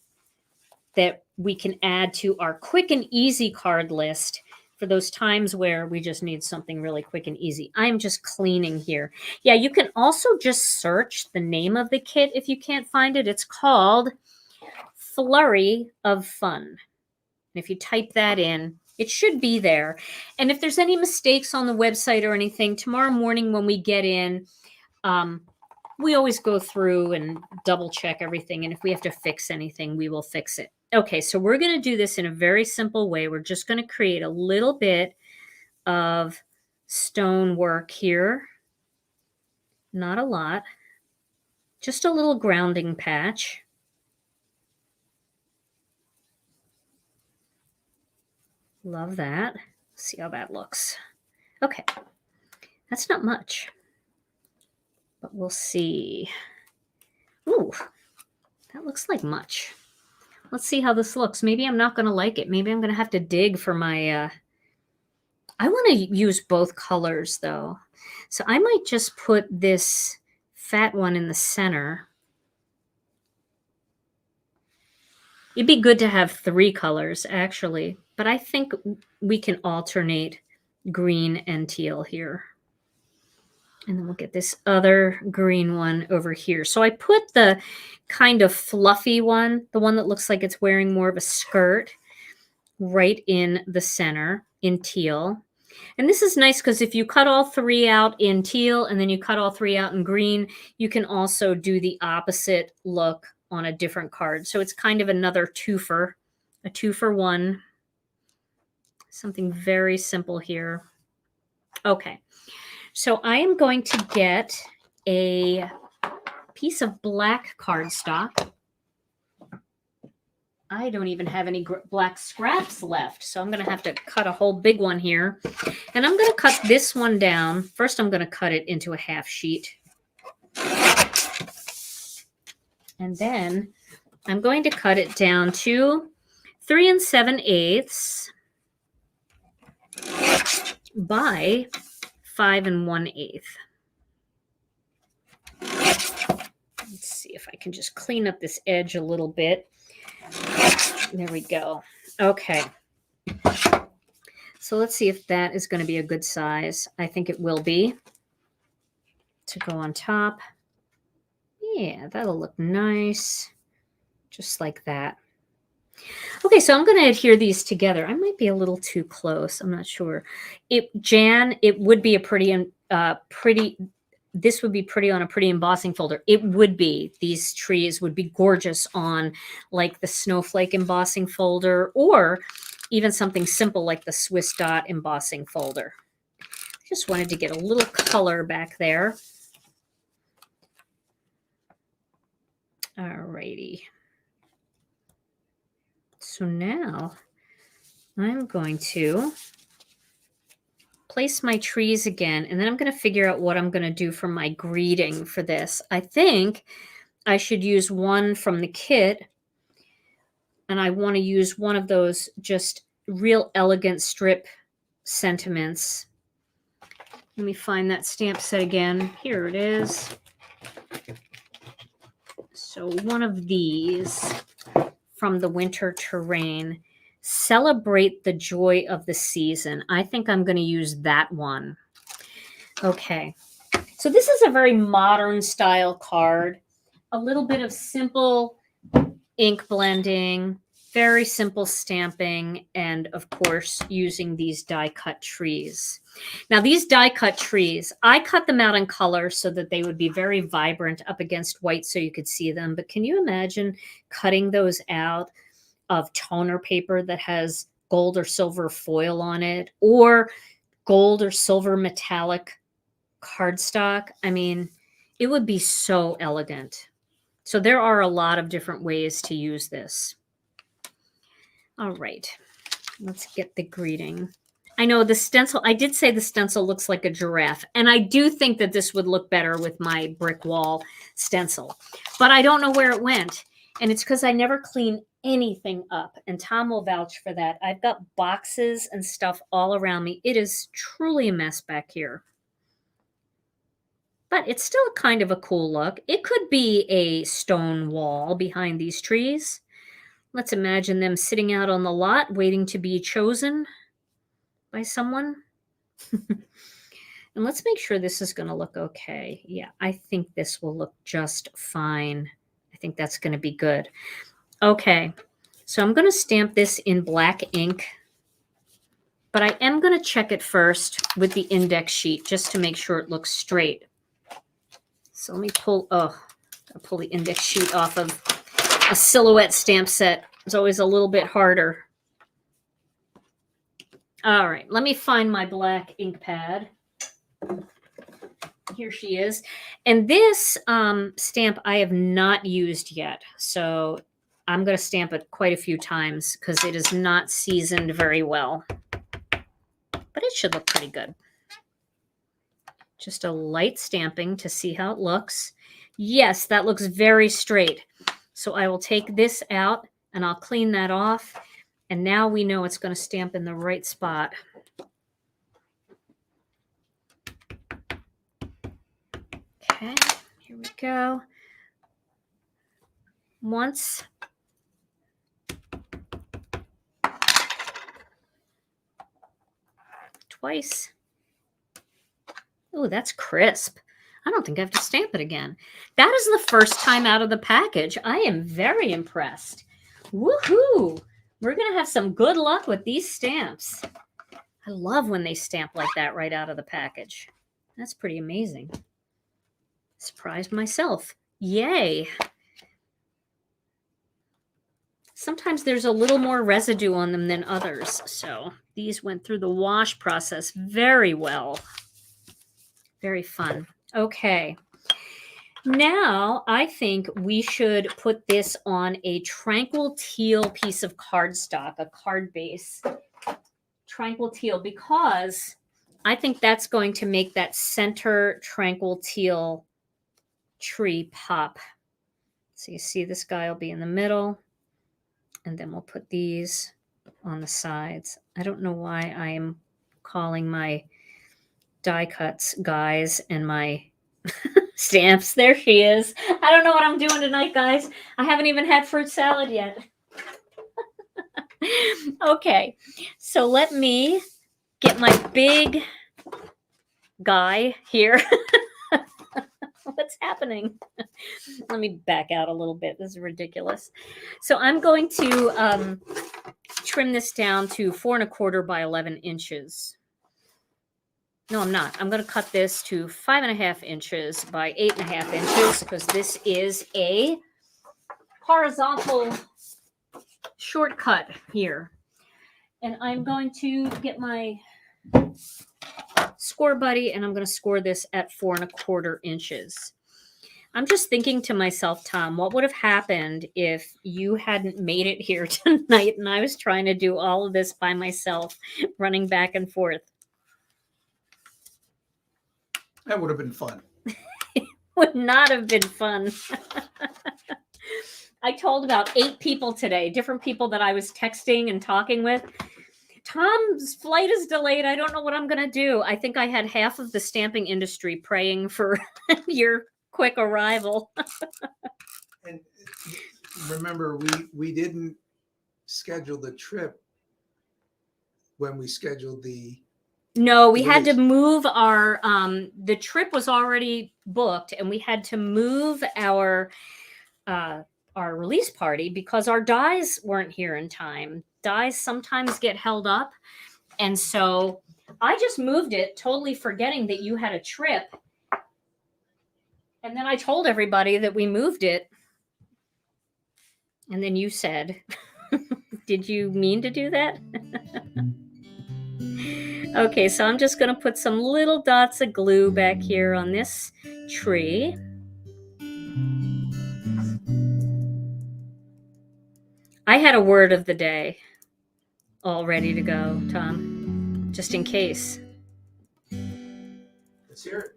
that we can add to our quick and easy card list for those times where we just need something really quick and easy. I'm just cleaning here. Yeah, you can also just search the name of the kit if you can't find it. It's called Flurry of Fun. And if you type that in, it should be there. And if there's any mistakes on the website or anything, tomorrow morning when we get in, we always go through and double check everything. And if we have to fix anything, we will fix it. Okay, so we're going to do this in a very simple way. We're just going to create a little bit of stone work here. Not a lot. Just a little grounding patch. Love that. See how that looks. Okay, that's not much, but we'll see. Ooh, that looks like much. Let's see how this looks. Maybe I'm not going to like it. Maybe I'm going to have to dig for my, I want to use both colors though. So I might just put this fat one in the center. It'd be good to have 3 colors actually, but I think we can alternate green and teal here. And then we'll get this other green one over here. So I put the kind of fluffy one, the one that looks like it's wearing more of a skirt, right in the center in teal. And this is nice because if you cut all 3 out in teal and then you cut all 3 out in green, you can also do the opposite look on a different card. So it's kind of another twofer, a 2-for-1. Something very simple here. Okay, so I am going to get a piece of black cardstock. I don't even have any black scraps left, so I'm going to have to cut a whole big one here. And I'm going to cut this one down. First, I'm going to cut it into a half sheet. And then I'm going to cut it down to 3 7/8 by 5 1/8. Let's see if I can just clean up this edge a little bit. There we go. Okay. So let's see if that is going to be a good size. I think it will be to go on top. Yeah, that'll look nice. Just like that. Okay, so I'm going to adhere these together. I might be a little too close. I'm not sure. Jan, it would be a pretty, this would be pretty on a pretty embossing folder. It would be. These trees would be gorgeous on like the snowflake embossing folder or even something simple like the Swiss dot embossing folder. Just wanted to get a little color back there. All righty. So now I'm going to place my trees again, and then I'm going to figure out what I'm going to do for my greeting for this. I think I should use one from the kit, and I want to use one of those just real elegant strip sentiments. Let me find that stamp set again. Here it is. So one of these from the Winter Terrain, Celebrate the Joy of the Season. I think I'm going to use that one. Okay, so this is a very modern style card. A little bit of simple ink blending, very simple stamping, and of course using these die cut trees. Now these die cut trees, I cut them out in color so that they would be very vibrant up against white so you could see them. But can you imagine cutting those out of toner paper that has gold or silver foil on it, or gold or silver metallic cardstock? I mean, It would be so elegant. So there are a lot of different ways to use this. All right, let's get the greeting. I know the stencil, I did say the stencil looks like a giraffe, and I do think that this would look better with my brick wall stencil, but I don't know where it went. And it's because I never clean anything up, and Tom will vouch for that. I've got boxes and stuff all around me. It is truly a mess back here. But it's still kind of a cool look. It could be a stone wall behind these trees. Let's imagine them sitting out on the lot waiting to be chosen by someone. And let's make sure this is going to look okay. Yeah, I think this will look just fine. I think that's going to be good. Okay, so I'm going to stamp this in black ink, but I am going to check it first with the index sheet just to make sure it looks straight. So let me pull, I'll pull the index sheet off of a silhouette stamp set. It's always a little bit harder. All right, let me find my black ink pad. Here she is. And this stamp I have not used yet. So I'm going to stamp it quite a few times because it is not seasoned very well. But it should look pretty good. Just a light stamping to see how it looks. Yes, that looks very straight. So I will take this out and I'll clean that off. And now we know it's going to stamp in the right spot. Okay, here we go. Once. Twice. Oh, that's crisp. I don't think I have to stamp it again. That is the first time out of the package. I am very impressed. Woohoo! We're going to have some good luck with these stamps. I love when they stamp like that right out of the package. That's pretty amazing. Surprised myself. Yay! Sometimes there's a little more residue on them than others. So these went through the wash process very well. Very fun. Okay. Now I think we should put this on a tranquil teal piece of cardstock, a card base. Tranquil teal, because I think that's going to make that center tranquil teal tree pop. So you see this guy will be in the middle, and then we'll put these on the sides. I don't know why I'm calling my die cuts guys and my stamps. There she is. I don't know what I'm doing tonight, guys. I haven't even had fruit salad yet. Okay, so let me get my big guy here. What's happening? Let me back out a little bit. This is ridiculous. So I'm going to trim this down to 4 1/4 by 11 inches. No, I'm not. I'm going to cut this to 5 1/2 inches by 8 1/2 inches because this is a horizontal shortcut here. And I'm going to get my score buddy and I'm going to score this at 4 1/4 inches. I'm just thinking to myself, Tom, what would have happened if you hadn't made it here tonight and I was trying to do all of this by myself, running back and forth? That would have been fun. Would not have been fun. I told about 8 people today, different people that I was texting and talking with. Tom's flight is delayed. I don't know what I'm going to do. I think I had half of the stamping industry praying for your quick arrival. And remember, we didn't schedule the trip when we scheduled the... No, we had to move our, the trip was already booked and we had to move our release party because our dies weren't here in time. Dies sometimes get held up. And so I just moved it, totally forgetting that you had a trip. And then I told everybody that we moved it. And then you said, did you mean to do that? Okay, so I'm just going to put some little dots of glue back here on this tree. I had a word of the day all ready to go, Tom, just in case. Let's hear it.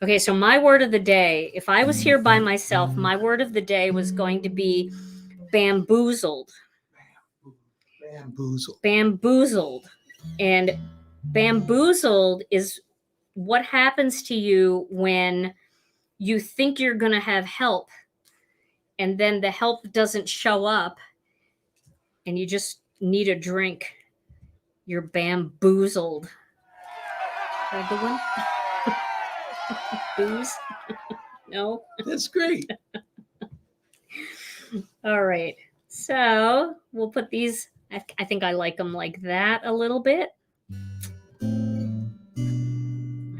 Okay, so my word of the day, if I was here by myself, my word of the day was going to be bamboozled. Bamboozle. Bamboozled. And bamboozled is what happens to you when you think you're going to have help and then the help doesn't show up and you just need a drink. You're bamboozled. Heard the one? Booze? No? That's great. All right. So we'll put these, I think I like them like that a little bit.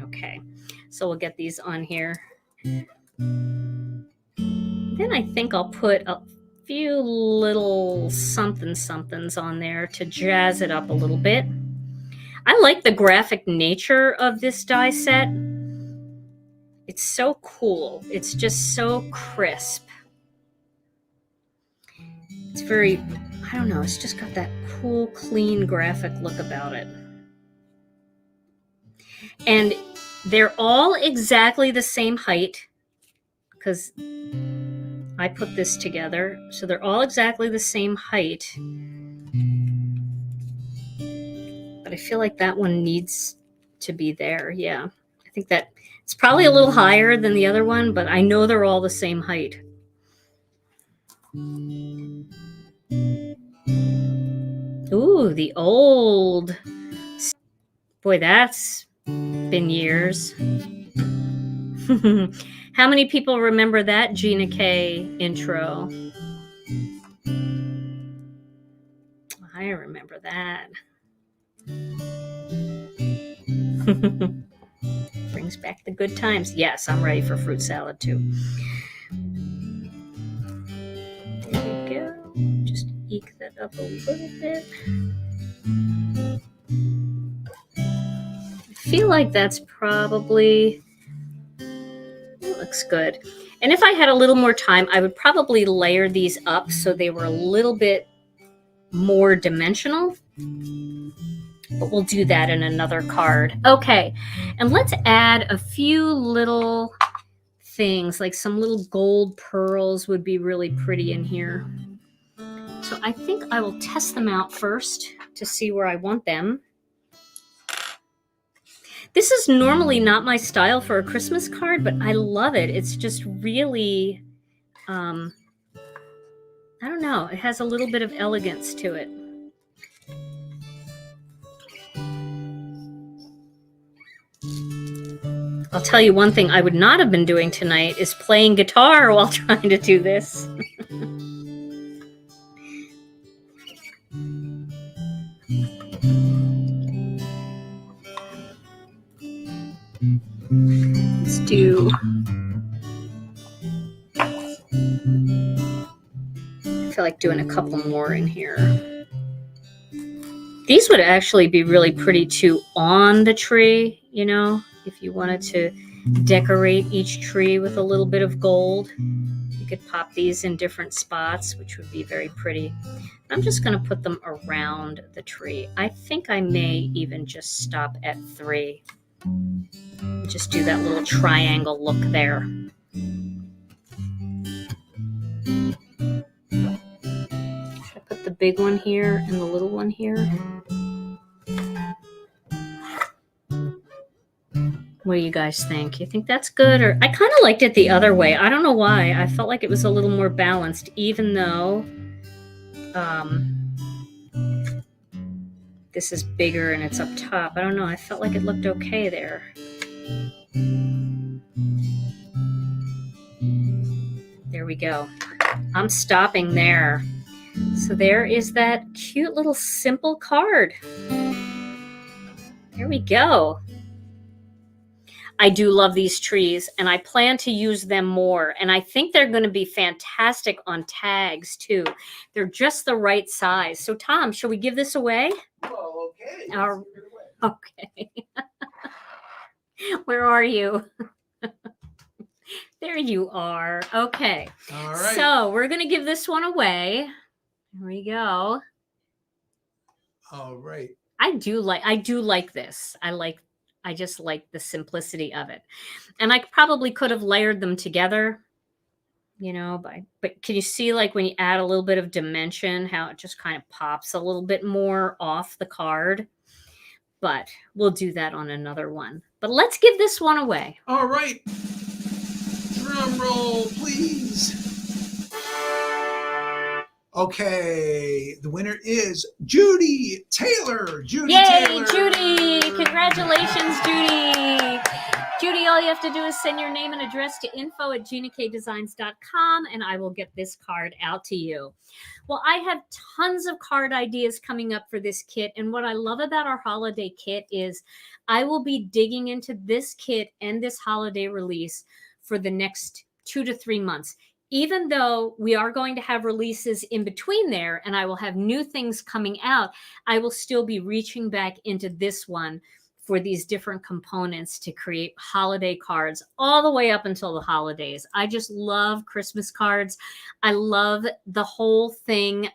Okay. So we'll get these on here. Then I think I'll put a few little somethings on there to jazz it up a little bit. I like the graphic nature of this die set. It's so cool. It's just so crisp. It's very, I don't know, it's just got that cool, clean graphic look about it. And they're all exactly the same height because I put this together. So they're all exactly the same height. But I feel like that one needs to be there. Yeah, I think that it's probably a little higher than the other one, but I know they're all the same height. Ooh, the old. Boy, that's been years. How many people remember that Gina K intro? I remember that. Brings back the good times. Yes, I'm ready for fruit salad too. There we go. Just eke that up a little bit. I feel like that's probably, it looks good. And if I had a little more time, I would probably layer these up so they were a little bit more dimensional. But we'll do that in another card. Okay, and let's add a few little things, like some little gold pearls would be really pretty in here. So I think I will test them out first to see where I want them. This is normally not my style for a Christmas card, but I love it. It's just really, I don't know, it has a little bit of elegance to it. I'll tell you one thing I would not have been doing tonight is playing guitar while trying to do this. Let's do. I feel like doing a couple more in here. These would actually be really pretty too on the tree, you know, if you wanted to decorate each tree with a little bit of gold. You could pop these in different spots, which would be very pretty. I'm just going to put them around the tree. I think I may even just stop at 3. Just do that little triangle look there. I put the big one here and the little one here. What do you guys think? You think that's good? Or I kind of liked it the other way. I don't know why. I felt like it was a little more balanced, even though this is bigger and it's up top. I don't know. I felt like it looked okay there. There we go. I'm stopping there. So there is that cute little simple card. There we go. I do love these trees and I plan to use them more. And I think they're going to be fantastic on tags too. They're just the right size. So Tom, shall we give this away? Oh, okay. Our, okay. Where are you? There you are. Okay. All right. So we're going to give this one away. Here we go. All right. I do like this. I just like the simplicity of it. And I probably could have layered them together, you know, but can you see, like, when you add a little bit of dimension, how it just kind of pops a little bit more off the card? But we'll do that on another one. But let's give this one away. All right. Drum roll, please. Okay, the winner is Judy Taylor. Judy Yay, Taylor. Judy! Congratulations, Judy! Judy, all you have to do is send your name and address to info@ginakdesigns.com, and I will get this card out to you. Well, I have tons of card ideas coming up for this kit, and what I love about our holiday kit is I will be digging into this kit and this holiday release for the next 2 to 3 months. Even though we are going to have releases in between there and I will have new things coming out, I will still be reaching back into this one for these different components to create holiday cards all the way up until the holidays. I just love Christmas cards. I love the whole thing.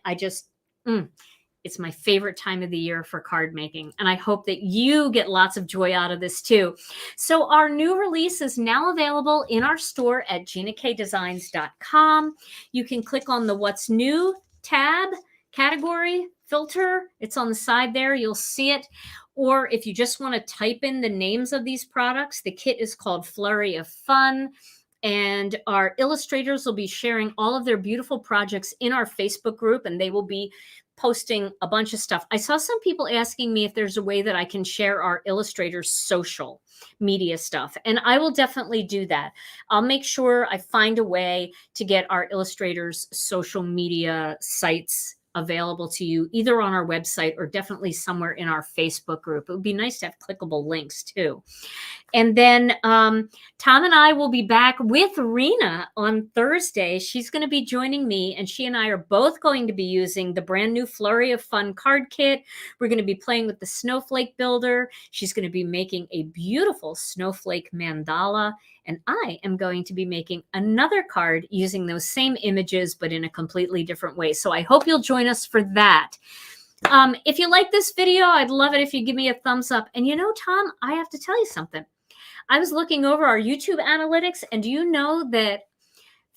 It's my favorite time of the year for card making, and I hope that you get lots of joy out of this too. So our new release is now available in our store at ginakdesigns.com. You can click on the What's New tab, category, filter. It's on the side there. You'll see it. Or if you just want to type in the names of these products, the kit is called Flurry of Fun. And our illustrators will be sharing all of their beautiful projects in our Facebook group, and they will be posting a bunch of stuff. I saw some people asking me if there's a way that I can share our illustrators' social media stuff, and I will definitely do that. I'll make sure I find a way to get our illustrators' social media sites available to you, either on our website or definitely somewhere in our Facebook group. It would be nice to have clickable links too. And then Tom and I will be back with Rena on Thursday. She's going to be joining me, and she and I are both going to be using the brand new Flurry of Fun card kit. We're going to be playing with the snowflake builder. She's going to be making a beautiful snowflake mandala, and I am going to be making another card using those same images, but in a completely different way. So I hope you'll join us for that. If you like this video, I'd love it if you give me a thumbs up. And you know, Tom, I have to tell you something. I was looking over our YouTube analytics, and do you know that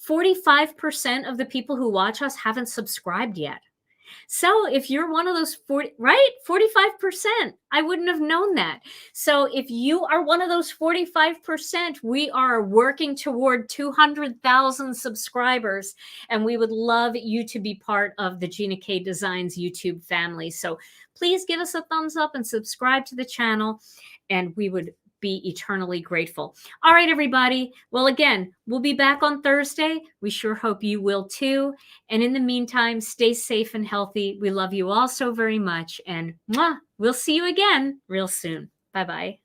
45% of the people who watch us haven't subscribed yet? So if you're one of those 45%, I wouldn't have known that. So if you are one of those 45%, we are working toward 200,000 subscribers, and we would love you to be part of the Gina K Designs YouTube family. So please give us a thumbs up and subscribe to the channel, and we would be eternally grateful. All right, everybody. Well, again, we'll be back on Thursday. We sure hope you will too. And in the meantime, stay safe and healthy. We love you all so very much. And we'll see you again real soon. Bye-bye.